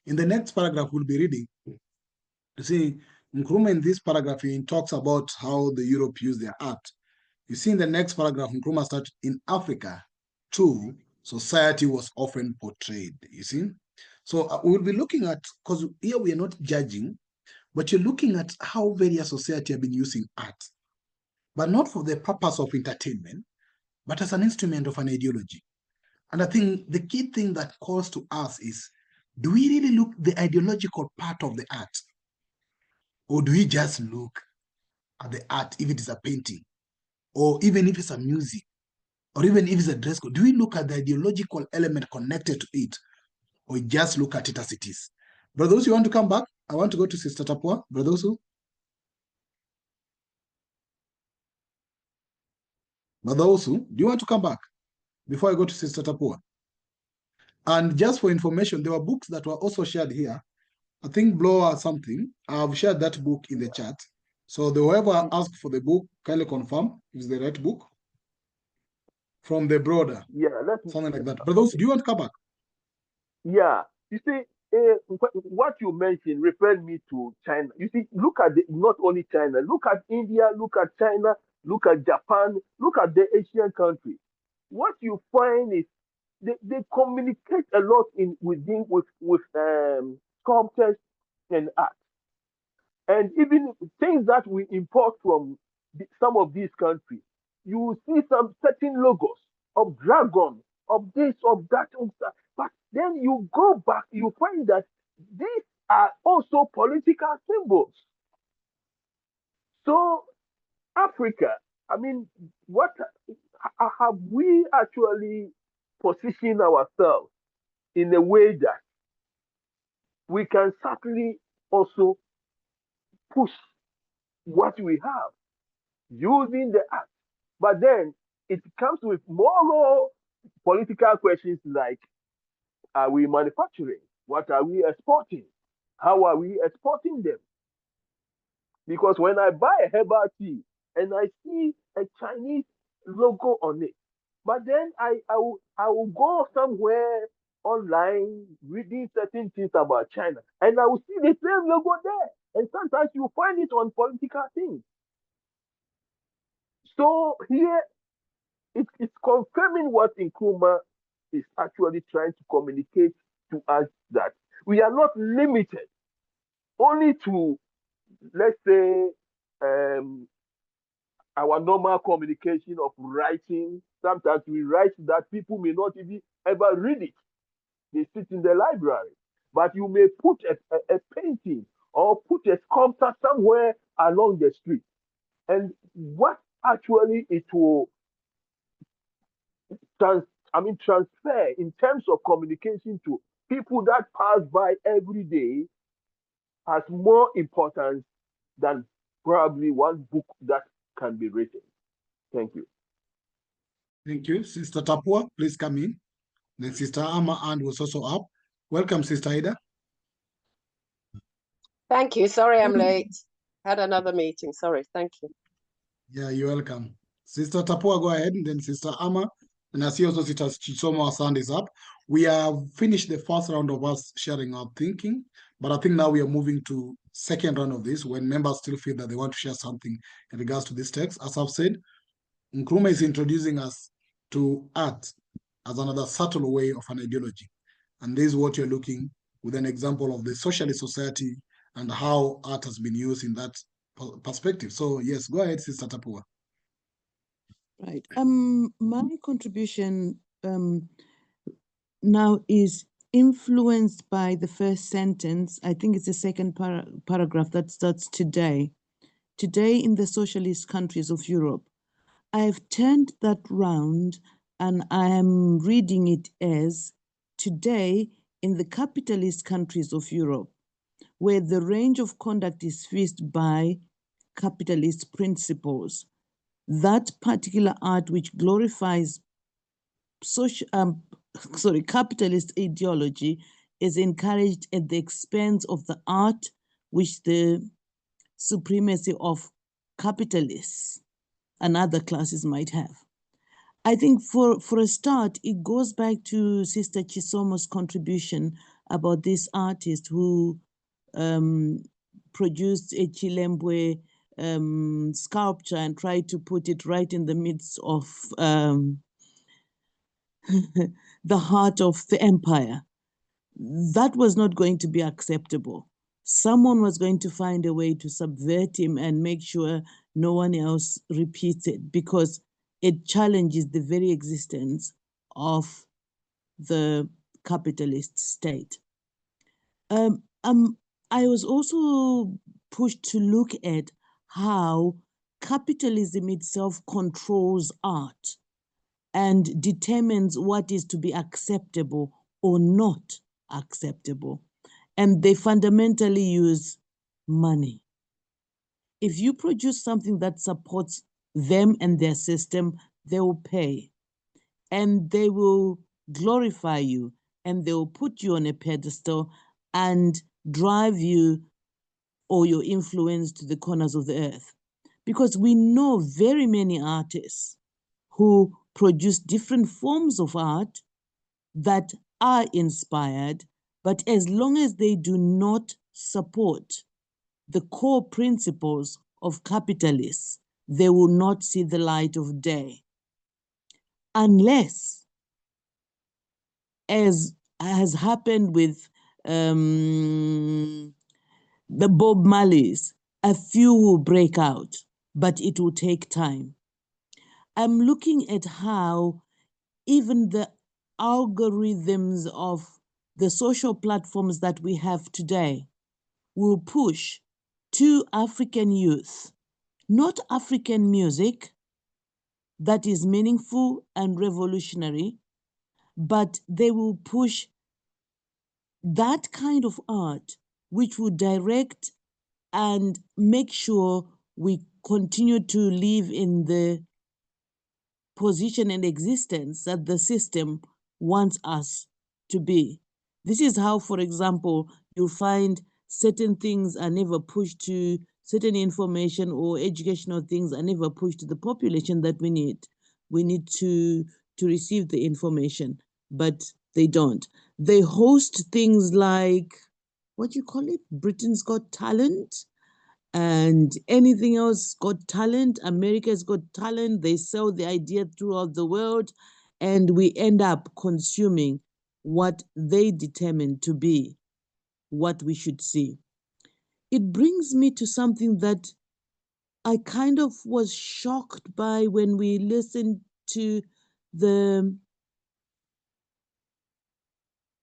in the next paragraph we'll be reading, you see, Nkrumah in this paragraph, he talks about how the Europe use their art. You see in the next paragraph, Nkrumah starts, in Africa, too, society was often portrayed, you see? So we'll be looking at, because here we are not judging, but you're looking at how various society have been using art, but not for the purpose of entertainment, but as an instrument of an ideology. And I think the key thing that calls to us is, do we really look the ideological part of the art? Or do we just look at the art, if it is a painting, or even if it's a music, or even if it's a dress code? Do we look at the ideological element connected to it, or just look at it as it is? Brothers, you want to come back? I want to go to Sister Tapua. Brothers, do you want to come back before I go to Sister Tapua? And just for information, there were books that were also shared here. I think Blow or something. I've shared that book in the chat. So whoever asked for the book, kindly confirm if it's the right book. From the broader, Yeah, let's. something like that. But those, do you want to come back? Yeah, you see, what you mentioned referred me to China. You see, look at not only China, look at India, look at China, look at Japan, look at the Asian countries. What you find is they communicate a lot in within with sculptures and art, and even things that we import from some of these countries. You will see some certain logos of dragon, of this, of that, of that. But then you go back, you find that these are also political symbols. So Africa, I mean, what have we actually positioned ourselves in a way that we can certainly also push what we have using the art? But then it comes with moral political questions like, are we manufacturing? What are we exporting? How are we exporting them? Because when I buy a herbal tea and I see a Chinese logo on it, but then I will go somewhere online reading certain things about China and I will see the same logo there. And sometimes you find it on political things. So here it's confirming what Nkrumah is actually trying to communicate to us, that we are not limited only to, let's say, our normal communication of writing. Sometimes we write that people may not even ever read it. They sit in the library. But you may put a painting or put a sculpture somewhere along the street. And what actually it will transfer in terms of communication to people that pass by every day has more importance than probably one book that can be written. Thank you. Thank you. Sister Tapua, please come in. Then Sister Amma and was also up. Welcome, Sister Ida. Thank you. Sorry I'm late. Had another meeting. Sorry. Thank you. Yeah, you're welcome. Sister Tapua, go ahead, and then Sister Amma. And I see also Sister Chisomo Asand is up. We have finished the first round of us sharing our thinking, but I think now we are moving to second round of this when members still feel that they want to share something in regards to this text. As I've said, Nkrumah is introducing us to art as another subtle way of an ideology. And this is what you're looking with an example of the socialist society and how art has been used in that perspective. So yes, go ahead, Sister Tapua. Right. My contribution now is influenced by the first sentence. I think it's the second paragraph that starts today. Today in the socialist countries of Europe. I've turned that round and I am reading it as today in the capitalist countries of Europe, where the range of conduct is fixed by capitalist principles. That particular art which glorifies capitalist ideology is encouraged at the expense of the art which the supremacy of capitalists and other classes might have. I think for a start, it goes back to Sister Chisomo's contribution about this artist who produced a Chilembwe sculpture and tried to put it right in the midst of the heart of the empire. That was not going to be acceptable. Someone was going to find a way to subvert him and make sure no one else repeats it, because it challenges the very existence of the capitalist state. I was also pushed to look at how capitalism itself controls art and determines what is to be acceptable or not acceptable. And they fundamentally use money. If you produce something that supports them and their system, they will pay. And they will glorify you and they will put you on a pedestal and drive you or your influence to the corners of the earth. Because we know very many artists who produce different forms of art that are inspired, but as long as they do not support the core principles of capitalists, they will not see the light of day. Unless, as has happened with the Bob Marleys, a few will break out, but it will take time. I'm looking at how even the algorithms of the social platforms that we have today will push to African youth, not African music that is meaningful and revolutionary, but they will push that kind of art which will direct and make sure we continue to live in the position and existence that the system wants us to be. This is how, for example, you'll find certain things are never pushed to certain information, or educational things are never pushed to the population that we need. We need to receive the information, but they don't. They host things like, what do you call it? Britain's Got Talent and anything else, Got Talent. America's Got Talent. They sell the idea throughout the world, and we end up consuming what they determine to be what we should see. It brings me to something that I kind of was shocked by when we listened to the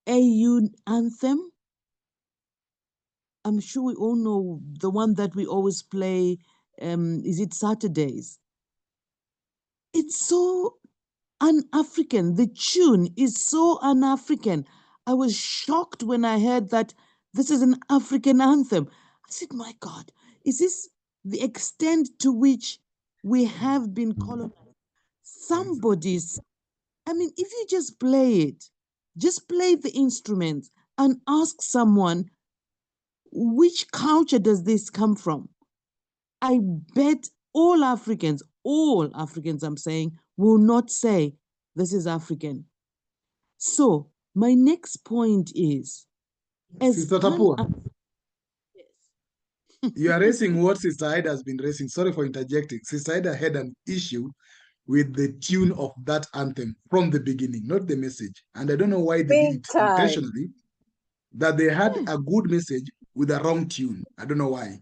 AU anthem. I'm sure we all know the one that we always play. Is it Saturdays? It's so un-African. The tune is so un-African. I was shocked when I heard that this is an African anthem. I said, my God, is this the extent to which we have been colonized? Somebody's, I mean, if you just play it, just play the instrument and ask someone, which culture does this come from? I bet all Africans, I'm saying, will not say this is African. So my next point is, as Sister Tapua, you are raising what Sister Ida has been raising. Sorry for interjecting. Sister Ida had an issue with the tune of that anthem from the beginning, not the message. And I don't know why they did Big it time. intentionally, that they had a good message with a wrong tune. I don't know why.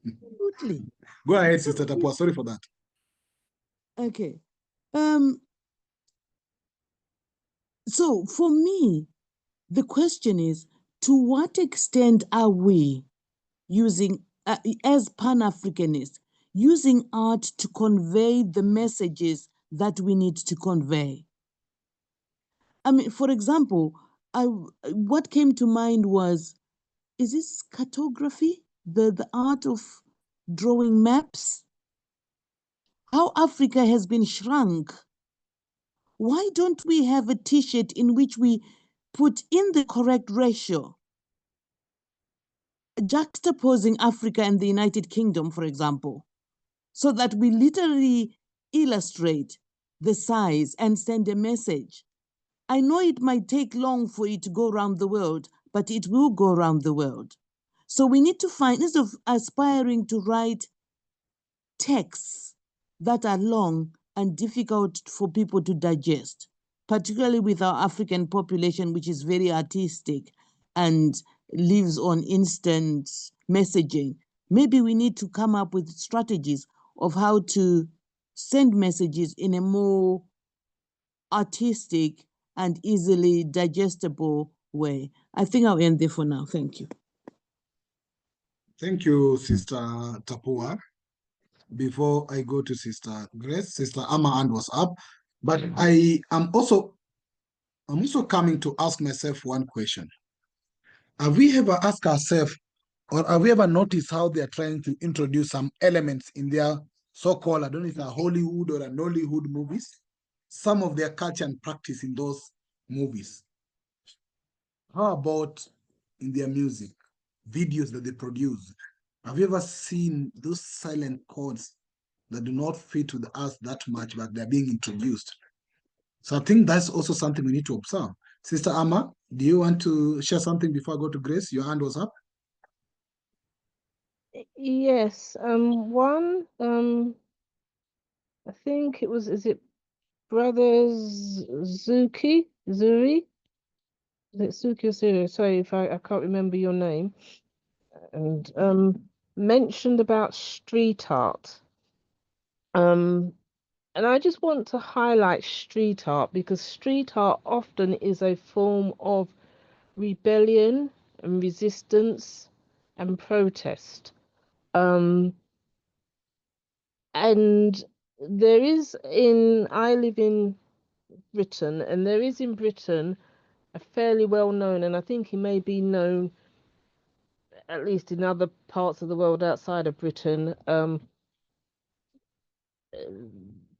Absolutely. Go ahead, Sister Tapua. Sorry for that. Okay. So for me, the question is, to what extent are we using, as Pan-Africanists, using art to convey the messages that we need to convey? I mean, for example, what came to mind was, is this cartography, the art of drawing maps? How Africa has been shrunk. Why don't we have a t-shirt in which we put in the correct ratio, juxtaposing Africa and the United Kingdom, for example, so that we literally illustrate the size and send a message? I know it might take long for it to go around the world, but it will go around the world. So we need to find, instead of aspiring to write texts that are long and difficult for people to digest, particularly with our African population, which is very artistic and lives on instant messaging, maybe we need to come up with strategies of how to send messages in a more artistic and easily digestible way. I think I'll end there for now. Thank you. Thank you, Sister Tapua. Before I go to Sister Grace, Sister Amma hand was up, but I'm also coming to ask myself one question. Have we ever asked ourselves, or have we ever noticed how they're trying to introduce some elements in their so-called, I don't know if they're Hollywood or a Nollywood movies, some of their culture and practice in those movies? How about in their music? videos that they produce. Have you ever seen those silent chords that do not fit with us that much, but they're being introduced? So I think that's also something we need to observe. Sister Amma, do you want to share something before I go to Grace? Your hand was up. Yes. I think it was. Is it Brothers Zuri? Is it Suki or Zuri? Sorry if I can't remember your name. And mentioned about street art. And I just want to highlight street art because street art often is a form of rebellion and resistance and protest. And I live in Britain, and there is in Britain a fairly well known, and I think he may be known at least in other parts of the world outside of Britain.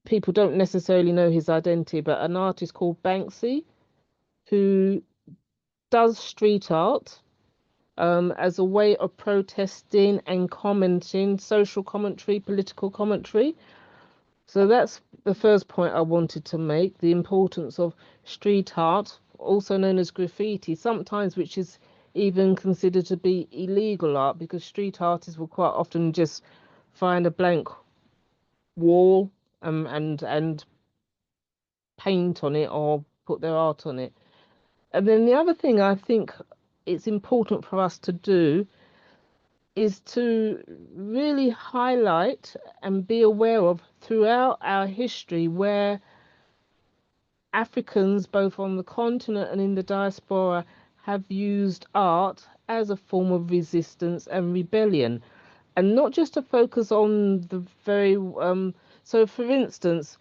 People don't necessarily know his identity, but an artist called Banksy who does street art as a way of protesting and commenting, social commentary, political commentary. So that's the first point I wanted to make, the importance of street art, also known as graffiti, sometimes which is even considered to be illegal art because street artists will quite often just find a blank wall and paint on it or put their art on it. And then the other thing I think it's important for us to do is to really highlight and be aware of throughout our history where Africans, both on the continent and in the diaspora, have used art as a form of resistance and rebellion. And not just to focus on the very, so for instance,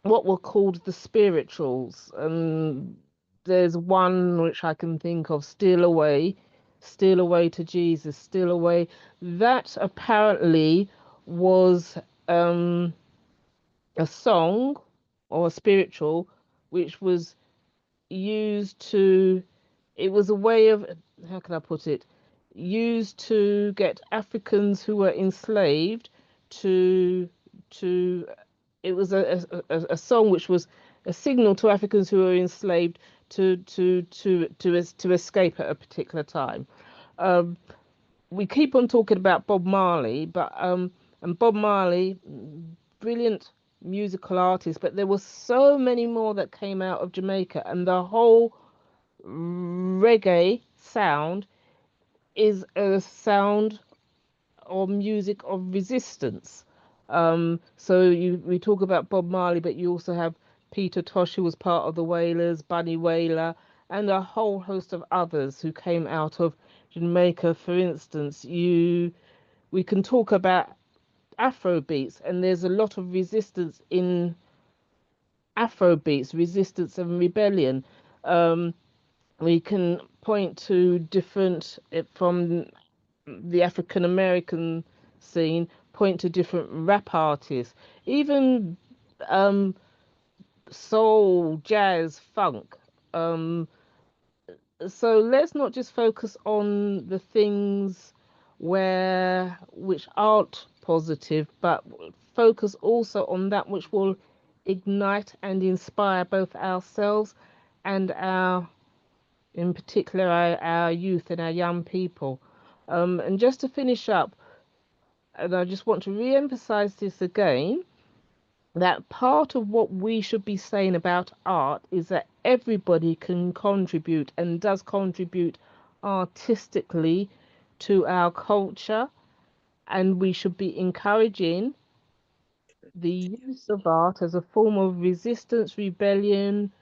what were called the spirituals. And there's one which I can think of, Steal Away to Jesus, Steal Away. That apparently was a song or a spiritual which was used to, it was a way of, how can I put it, used to get Africans who were enslaved to it was a song which was a signal to Africans who were enslaved to escape at a particular time. We keep on talking about Bob Marley, but and Bob Marley, brilliant musical artist, but there were so many more that came out of Jamaica, and the whole reggae sound is a sound or music of resistance. So we talk about Bob Marley, but you also have Peter Tosh, who was part of the Wailers, Bunny Wailer, and a whole host of others who came out of Jamaica. For instance, we can talk about Afro beats, and there's a lot of resistance in Afro beats, resistance and rebellion. We can point to different from the African American scene, point to different rap artists, even soul, jazz, funk. So let's not just focus on the things which aren't positive, but focus also on that which will ignite and inspire both ourselves and in particular, our youth and our young people. And just to finish up, and I just want to re-emphasize this again, that part of what we should be saying about art is that everybody can contribute and does contribute artistically to our culture, and we should be encouraging the use of art as a form of resistance, rebellion,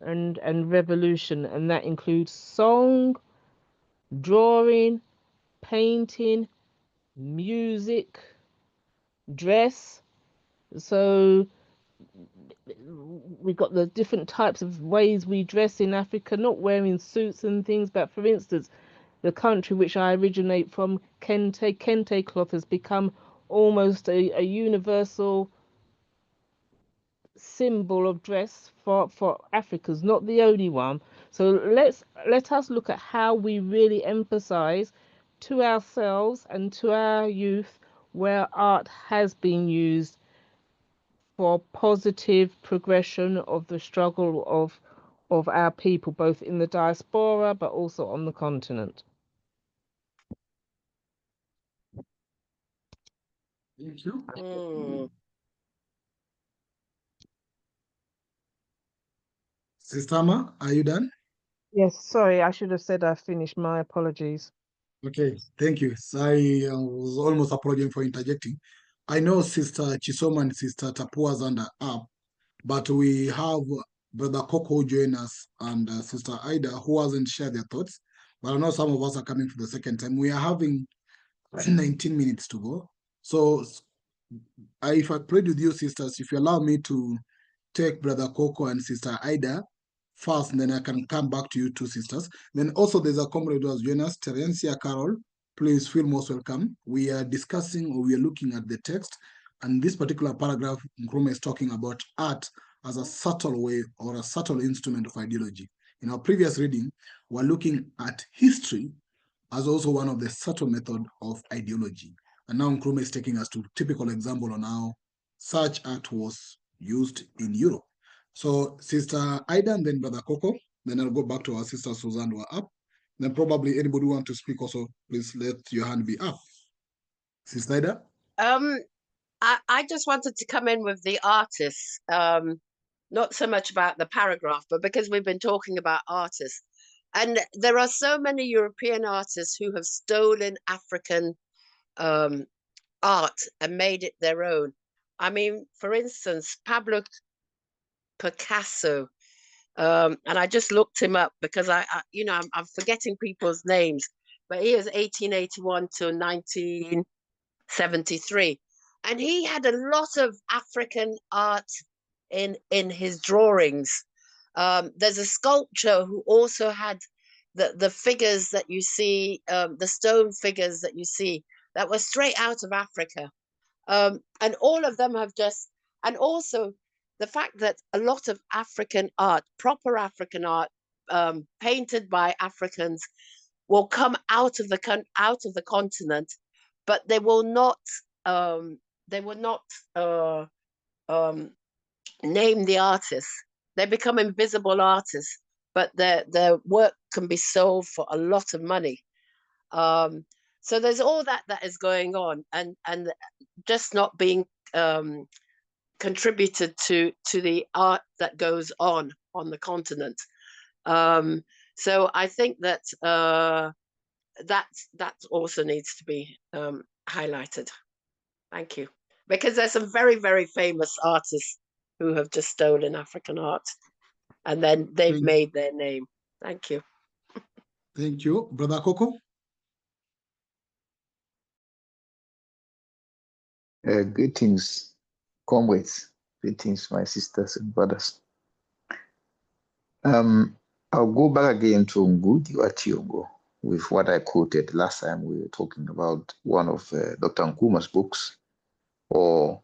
and revolution, and that includes song, drawing, painting, music, dress. So we've got the different types of ways we dress in Africa, not wearing suits and things, but for instance, the country which I originate from, kente cloth has become almost a universal symbol of dress for Africans, not the only one. So let us look at how we really emphasize to ourselves and to our youth where art has been used for positive progression of the struggle of our people, both in the diaspora but also on the continent. Thank you. Sister Ma, are you done? Yes, sorry, I should have said I finished. My apologies. Okay, thank you. So I was almost apologizing for interjecting. I know Sister Chisom and Sister Tapua's under up, but we have Brother Coco join us and Sister Ida who hasn't shared their thoughts. But I know some of us are coming for the second time. We are having 19 minutes to go. So if I prayed with you, sisters, if you allow me to take Brother Coco and Sister Ida first, and then I can come back to you two sisters. Then also there's a comrade who has joined us, Terencia Carol. Please feel most welcome. We are discussing or we are looking at the text, and this particular paragraph, Nkrumah is talking about art as a subtle way or a subtle instrument of ideology. In our previous reading, we're looking at history as also one of the subtle method of ideology. And now Nkrumah is taking us to typical example on how such art was used in Europe. So Sister Ida and then Brother Coco, then I'll go back to our Sister Suzanne who are up. Then probably anybody want to speak also, please let your hand be up. Sister Ida? I just wanted to come in with the artists, not so much about the paragraph, but because we've been talking about artists. And there are so many European artists who have stolen African art and made it their own. I mean, for instance, Pablo Picasso, and I just looked him up because I'm forgetting people's names, but he was 1881 to 1973, and he had a lot of African art in his drawings. There's a sculptor who also had the figures that you see, the stone figures that you see, that were straight out of Africa. And all of them have just, and also the fact that a lot of African art, proper African art, painted by Africans, will come out of the continent, but they will not name the artists. They become invisible artists, but their work can be sold for a lot of money. So there's all that is going on, and just not being contributed to the art that goes on the continent. So I think that that also needs to be highlighted. Thank you. Because there's some very, very famous artists who have just stolen African art, and then they've made their name. Thank you. Thank you. Brother Coco? Greetings, comrades. Greetings, my sisters and brothers. I'll go back again to Ngugi wa Thiong'o with what I quoted last time. We were talking about one of Dr. Nkrumah's books, or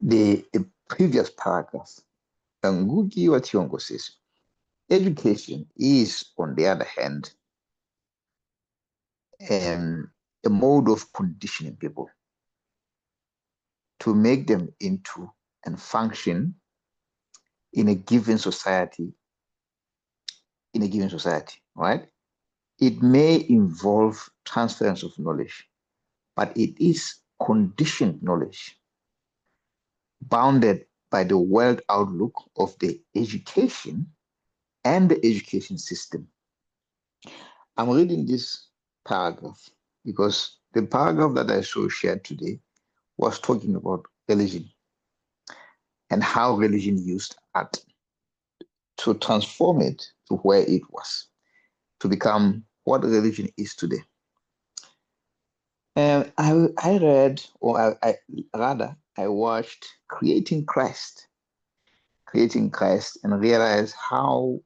the previous paragraph. Ngugi wa Thiong'o says, education is, on the other hand, a mode of conditioning people to make them into and function in a given society, right? It may involve transference of knowledge, but it is conditioned knowledge bounded by the world outlook of the education and the education system. I'm reading this paragraph because the paragraph that I saw shared today was talking about religion and how religion used art to transform it to where it was, to become what religion is today. And I read, or I watched Creating Christ, and realized how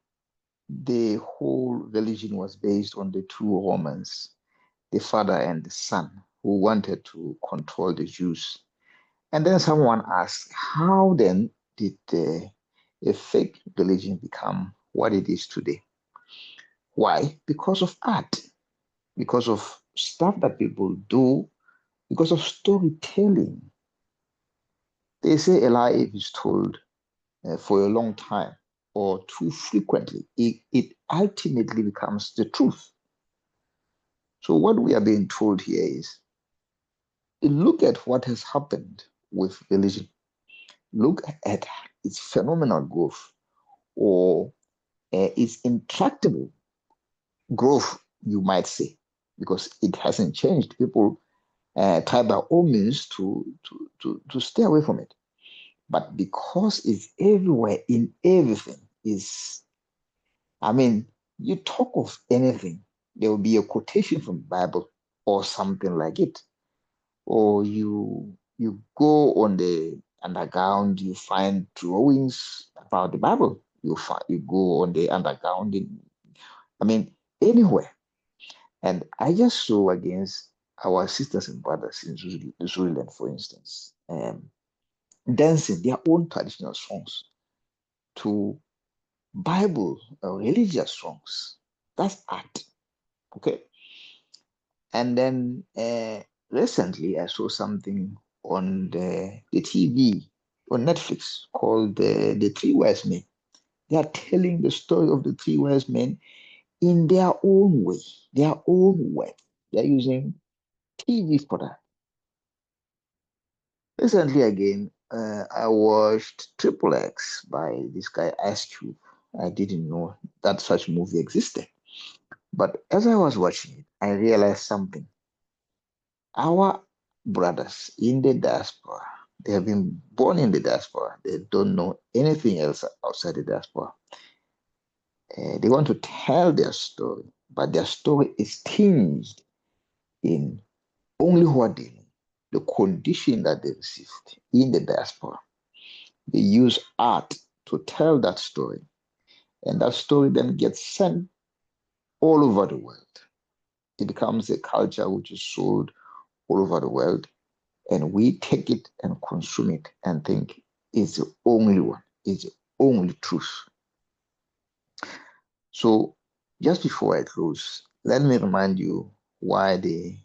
the whole religion was based on the two Romans, the father and the son, who wanted to control the Jews. And then someone asked, how then did a fake religion become what it is today? Why? Because of art, because of stuff that people do because of storytelling. They say a lie, if it's told for a long time or too frequently, it ultimately becomes the truth. So what we are being told here is, look at what has happened with religion. Look at its phenomenal growth or its intractable growth, you might say, because it hasn't changed. People try by all means to stay away from it. But because it's everywhere in everything, I mean, you talk of anything, there will be a quotation from the Bible or something like it. Or you go on the underground, you find drawings about the Bible. You go on the underground anywhere. And I just saw against our sisters and brothers in Zululand, for instance, dancing their own traditional songs to Bible or religious songs. That's art. Okay. And then recently I saw something on the TV on Netflix called the Three Wise Men. They are telling the story of the Three Wise Men in their own way, their own way. They're using TV for that. Recently again, I watched Triple X by this guy Ice Cube. I didn't know that such movie existed. But as I was watching it, I realized something. Our brothers in the diaspora, they have been born in the diaspora. They don't know anything else outside the diaspora. They want to tell their story, but their story is tinged in only what they know, the condition that they received in the diaspora. They use art to tell that story, and that story then gets sent all over the world. It becomes a culture which is sold all over the world, and we take it and consume it and think it's the only one, it's the only truth. So just before I close, let me remind you why they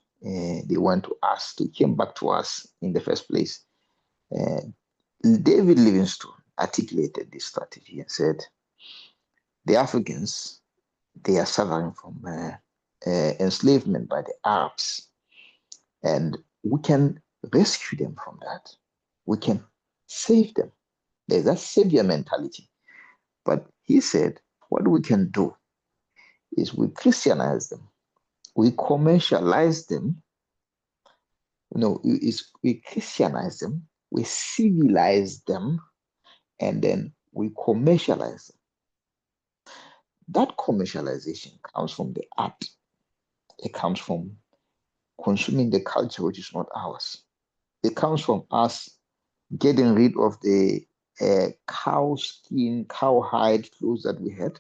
went to us, they came back to us in the first place. David Livingstone articulated this strategy and said, the Africans, they are suffering from enslavement by the Arabs, and we can rescue them from that. We can save them. There's that savior mentality. But he said, what we can do is we Christianize them, we commercialize them. We Christianize them, we civilize them, and then we commercialize them. That commercialization comes from the art. It comes from consuming the culture which is not ours. It comes from us getting rid of the cow skin, cow hide clothes that we had,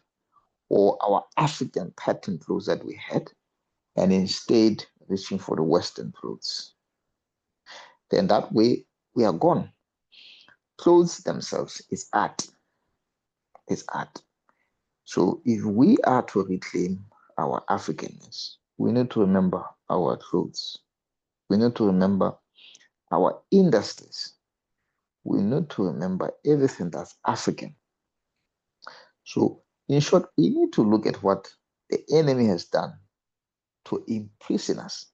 or our African pattern clothes that we had, and instead reaching for the Western clothes. Then that way we are gone. Clothes themselves is art. It's art. So if we are to reclaim our Africanness, we need to remember our clothes. We need to remember our industries. We need to remember everything that's African. So in short, we need to look at what the enemy has done to imprison us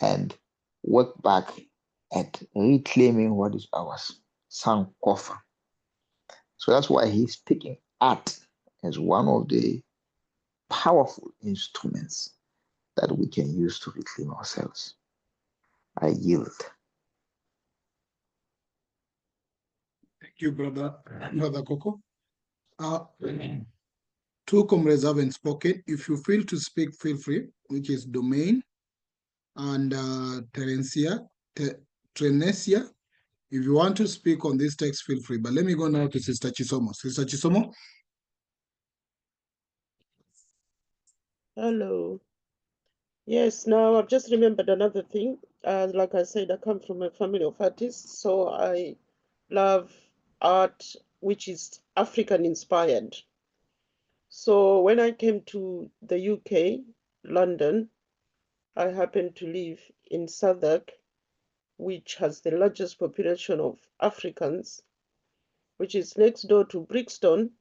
and work back at reclaiming what is ours, Sankofa. So that's why he's picking art as one of the powerful instruments that we can use to reclaim ourselves. I yield. Thank you, Brother Coco. Two comrades haven't spoken. If you feel to speak, feel free, which is Domain and Trenesia. If you want to speak on this text, feel free. But let me go now to Sister Chisomo. Sister Chisomo? Hello. Yes, now I've just remembered another thing. Like I said, I come from a family of artists, so I love art which is African inspired. So when I came to the UK, London, I happen to live in SADC, which has the largest population of Africans, which is next door to Brixton,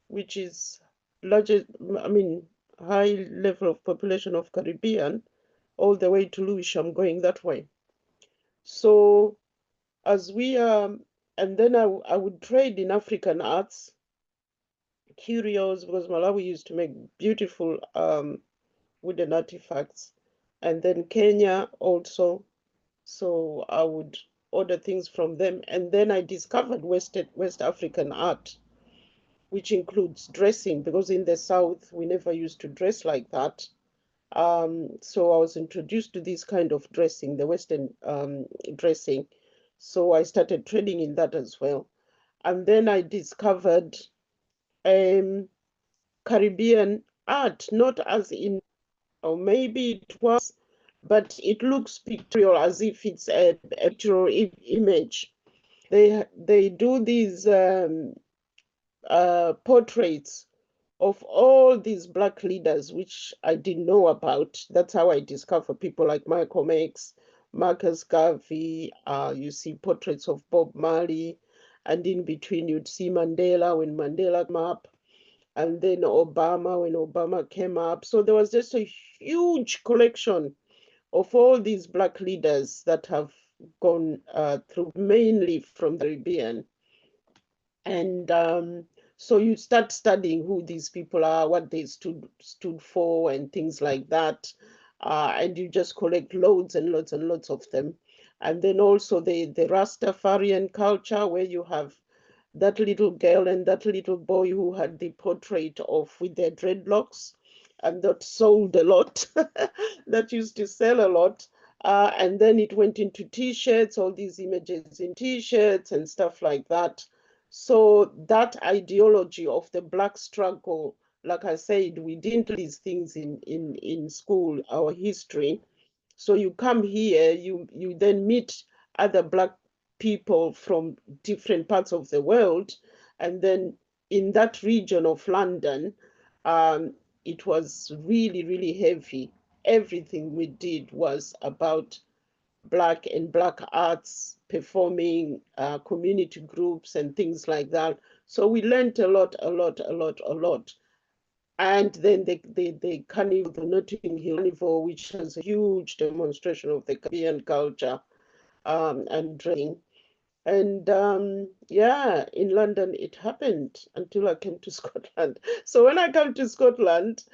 which is largest, high level of population of Caribbean, all the way to Lewisham going that way. So as we and then I would trade in African arts, curios, because Malawi used to make beautiful wooden artifacts, and then Kenya also. So I would order things from them, and then I discovered West African art, which includes dressing, because in the South we never used to dress like that. So I was introduced to this kind of dressing, the Western dressing. So I started trading in that as well. And then I discovered Caribbean art, not as in, or maybe it was, but it looks pictorial, as if it's a pictorial image. They do these portraits of all these Black leaders, which I didn't know about. That's how I discover people like Malcolm X, Marcus Garvey. You see portraits of Bob Marley, and in between you'd see Mandela when Mandela came up, and then Obama when Obama came up. So there was just a huge collection of all these Black leaders that have gone through, mainly from the Caribbean. And so you start studying who these people are, what they stood for, and things like that. And you just collect loads and loads and loads of them. And then also the Rastafarian culture, where you have that little girl and that little boy who had the portrait of with their dreadlocks, and that sold a lot. That used to sell a lot. And then it went into T-shirts, all these images in T-shirts and stuff like that. So that ideology of the Black struggle, like I said, we didn't learn these things in school, our history. So you come here, you then meet other Black people from different parts of the world, and then in that region of London, it was really, really heavy. Everything we did was about Black and Black arts, performing, community groups and things like that. So we learned a lot. And then the carnival, the Notting Hill Carnival, which has a huge demonstration of the Caribbean culture and dressing. And yeah, in London it happened until I came to Scotland. So when I came to Scotland,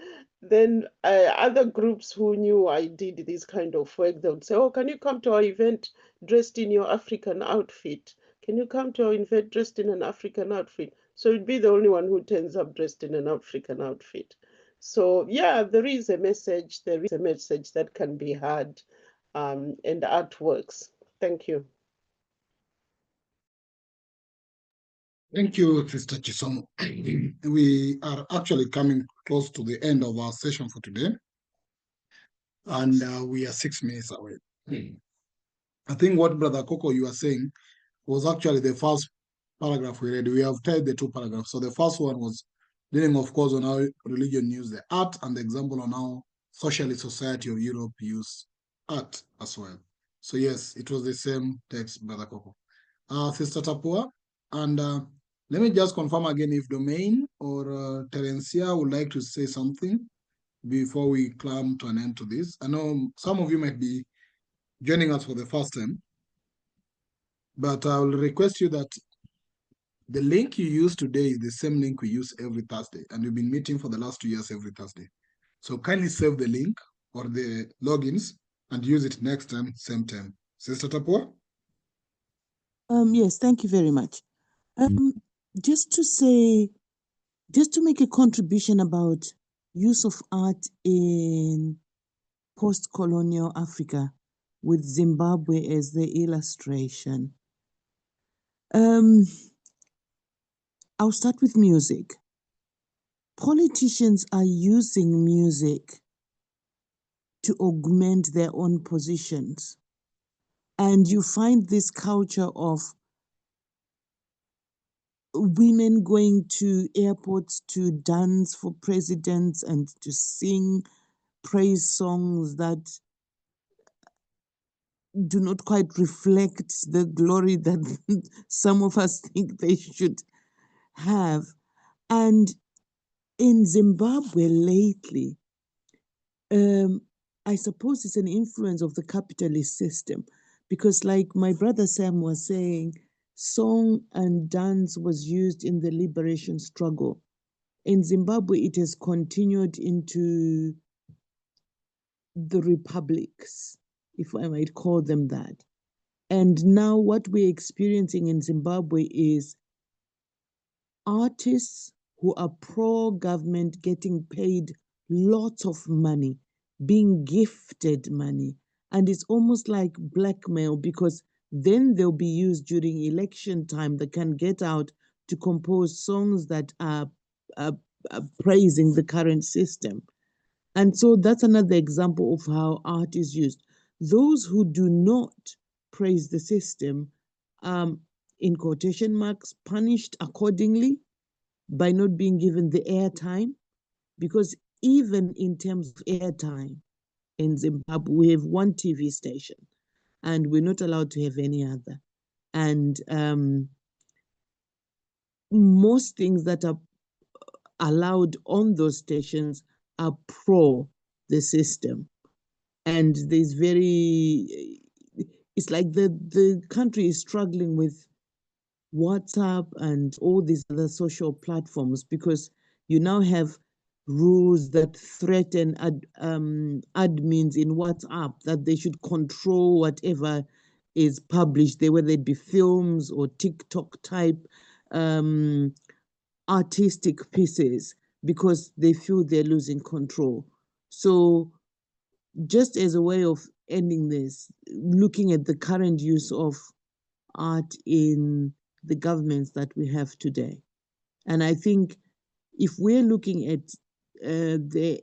then other groups who knew I did this kind of work, they would say, oh, can you come to our event dressed in your African outfit? Can you come to our event dressed in an African outfit? So you'd be the only one who turns up dressed in an African outfit. So yeah, there is a message that can be had, and artworks. Thank you. Thank you, Sister Chisom. We are actually coming close to the end of our session for today, and we are 6 minutes away. I think what Brother Coco you are saying was actually the first paragraph we read. We have tied the two paragraphs. So the first one was dealing, of course, on how religion used the art, and the example on how socialist society of Europe use art as well. So yes, it was the same text, Brother Coco. Sister Tapua, and let me just confirm again if Domain or Terencia would like to say something before we come to an end to this. I know some of you might be joining us for the first time, but I will request you that the link you use today is the same link we use every Thursday, and we've been meeting for the last 2 years every Thursday. So kindly save the link or the logins and use it next time, same time. Sister Tapua? Yes, thank you very much. Just to make a contribution about use of art in post-colonial Africa, with Zimbabwe as the illustration. I'll start with music. Politicians are using music to augment their own positions. And you find this culture of women going to airports to dance for presidents and to sing praise songs that do not quite reflect the glory that some of us think they should have. And in Zimbabwe lately, I suppose it's an influence of the capitalist system, because like my brother Sam was saying, song and dance was used in the liberation struggle. In Zimbabwe, it has continued into the republics, if I might call them that. And now what we're experiencing in Zimbabwe is artists who are pro-government getting paid lots of money, being gifted money. And it's almost like blackmail, because then they'll be used during election time. They can get out to compose songs that are praising the current system. And so that's another example of how art is used. Those who do not praise the system, in quotation marks, punished accordingly by not being given the airtime, because even in terms of airtime in Zimbabwe, we have one TV station and we're not allowed to have any other. And most things that are allowed on those stations are pro the system. And there's it's like the country is struggling with WhatsApp and all these other social platforms, because you now have rules that threaten admins in WhatsApp that they should control whatever is published there, whether it be films or TikTok type artistic pieces, because they feel they're losing control. So just as a way of ending this, looking at the current use of art in the governments that we have today. And I think if we're looking at the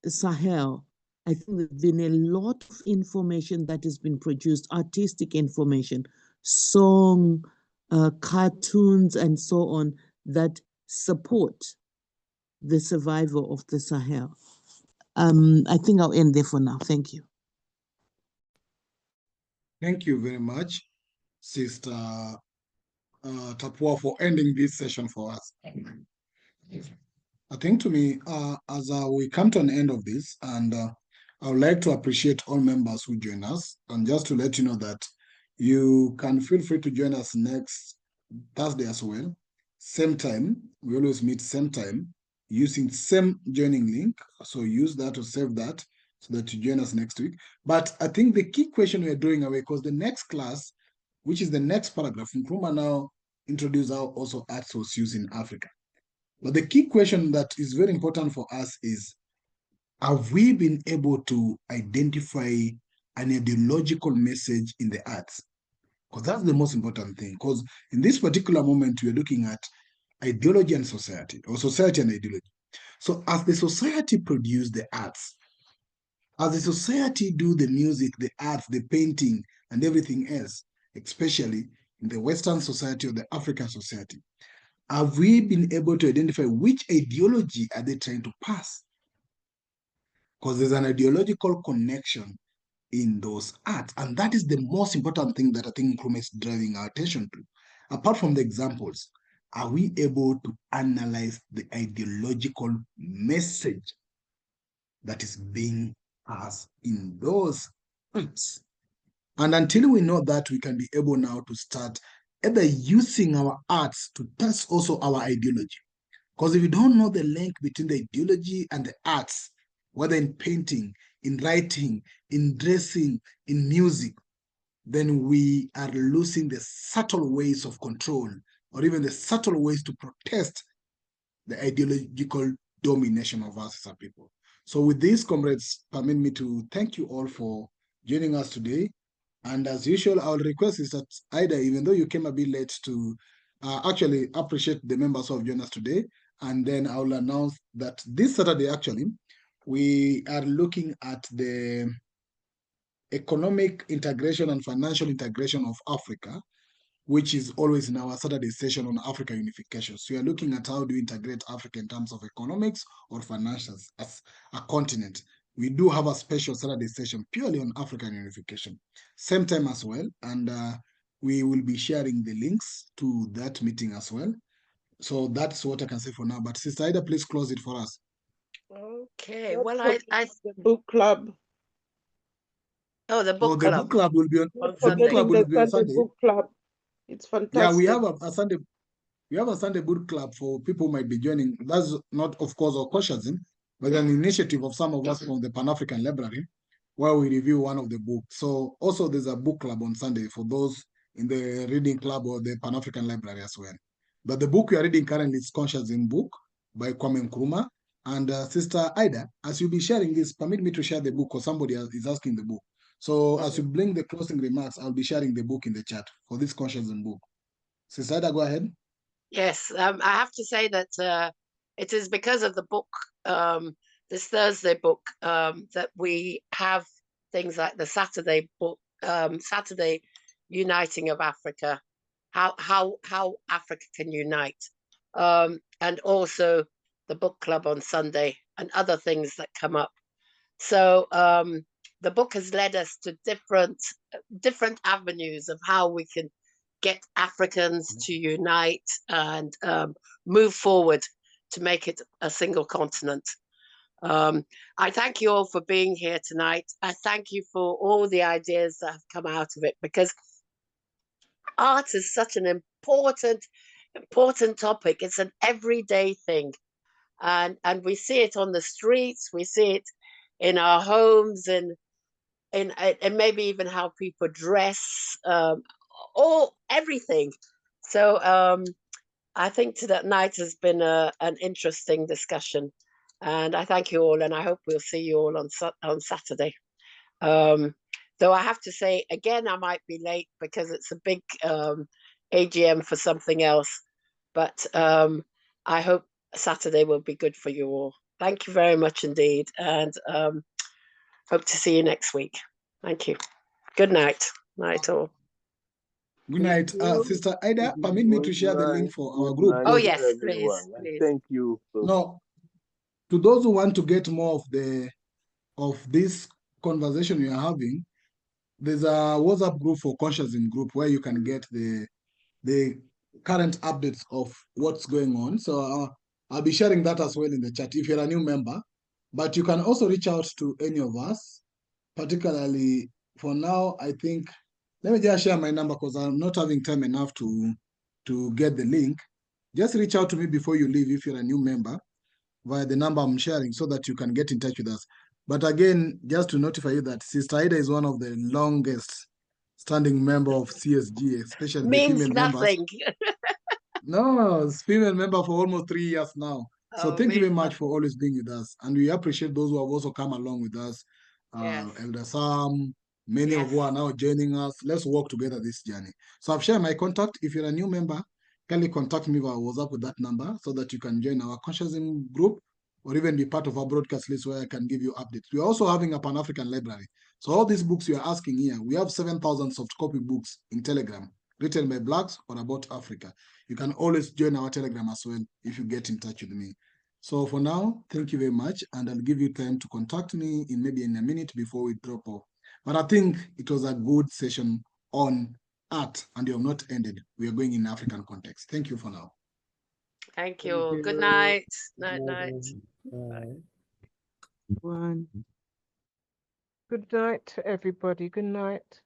Sahel, I think there's been a lot of information that has been produced, artistic information, song, cartoons, and so on, that support the survival of the Sahel. I think I'll end there for now. Thank you. Thank you very much, Sister Tapua, for ending this session for us. I think to me, as we come to an end of this, and I would like to appreciate all members who join us, and just to let you know that you can feel free to join us next Thursday as well. Same time, we always meet same time using same joining link. So use that to save that so that you join us next week. But I think the key question we are doing away, because the next class, which is the next paragraph, Nkrumah now introduce how also arts was used in Africa. But the key question that is very important for us is, have we been able to identify an ideological message in the arts? Because that's the most important thing. Because in this particular moment, we're looking at ideology and society, or society and ideology. So as the society produce the arts, as the society do the music, the arts, the painting, and everything else, especially in the Western society or the African society, have we been able to identify which ideology are they trying to pass? Because there's an ideological connection in those arts. And that is the most important thing that I think Nkrumah is driving our attention to. Apart from the examples, are we able to analyze the ideological message that is being passed in those arts? And until we know that, we can be able now to start either using our arts to test also our ideology. Because if you don't know the link between the ideology and the arts, whether in painting, in writing, in dressing, in music, then we are losing the subtle ways of control, or even the subtle ways to protest the ideological domination of us as a people. So with this, comrades, permit me to thank you all for joining us today. And as usual, our request is that Ida, even though you came a bit late, to actually appreciate the members who have joined us today. And then I will announce that this Saturday, actually, we are looking at the economic integration and financial integration of Africa, which is always in our Saturday session on Africa unification. So we are looking at how do we integrate Africa in terms of economics or financials as a continent. we do have a special Saturday session purely on African unification, same time as well. And we will be sharing the links to that meeting as well. So that's what I can say for now. But Sister Ida, please close it for us. Okay. Not Well, forget the book club. oh, the book The club book club will be on Not the book club forgetting will the be on Sunday Sunday. book club. It's Yeah, we fantastic. have a Sunday. We have a Sunday book club for people who might be joining. That's not, of course, our cautionism, but an initiative of some of us from the Pan-African Library, where we review one of the books. So also there's a book club on Sunday for those in the reading club or the Pan-African Library as well. But the book we are reading currently is Consciousism book by Kwame Nkrumah. And Sister Ida, as you'll be sharing this, permit me to share the book because somebody is asking the book. So as you bring the closing remarks, I'll be sharing the book in the chat for this Consciousism book. Sister Ida, go ahead. Yes, I have to say that it is because of the book, this Thursday book, that we have things like the Saturday book, Saturday Uniting of Africa, how Africa can unite, and also the book club on Sunday and other things that come up. So the book has led us to different avenues of how we can get Africans to unite and move forward to make it a single continent. I thank you all for being here tonight. I thank you for all the ideas that have come out of it, because art is such an important topic. It's an everyday thing. And we see it on the streets, we see it in our homes, and maybe even how people dress, or everything. So I think tonight has been an interesting discussion, and I thank you all, and I hope we'll see you all on Saturday. Though I have to say again, I might be late because it's a big AGM for something else, but I hope Saturday will be good for you all. Thank you very much indeed, and hope to see you next week. Thank you. Good night. Night all. Good night. Sister Ida, permit me to share the link for our group. Oh, to yes, everyone. please, please. Thank you. No, to those who want to get more of this conversation we are having, there's a WhatsApp group for Consciousism group where you can get the current updates of what's going on. So I'll be sharing that as well in the chat if you're a new member. But you can also reach out to any of us, particularly for now. I think, let me just share my number because I'm not having time enough to get the link. Just reach out to me before you leave if you're a new member via the number I'm sharing so that you can get in touch with us. But again, just to notify you that Sister Ida is one of the longest standing member of CSG, especially the Means female members. nothing. No, female member for almost 3 years now. So Oh, thank you very means much for nothing. always being with us. And we appreciate those who have also come along with us. Yes. Elder Sam, many of who are now joining us. Let's work together this journey. So I've shared my contact. If you're a new member, kindly contact me via WhatsApp with that number so that you can join our Consciousism group or even be part of our broadcast list where I can give you updates. We're also having a Pan-African library. So all these books you're asking here, we have 7,000 soft copy books in Telegram written by Blacks or about Africa. You can always join our Telegram as well if you get in touch with me. So for now, thank you very much. And I'll give you time to contact me maybe in a minute before we drop off. But I think it was a good session on art and you have not ended. We are going in African context. Thank you for now. Thank you. Good night. Night, Night. night. Good night to everybody. Good night.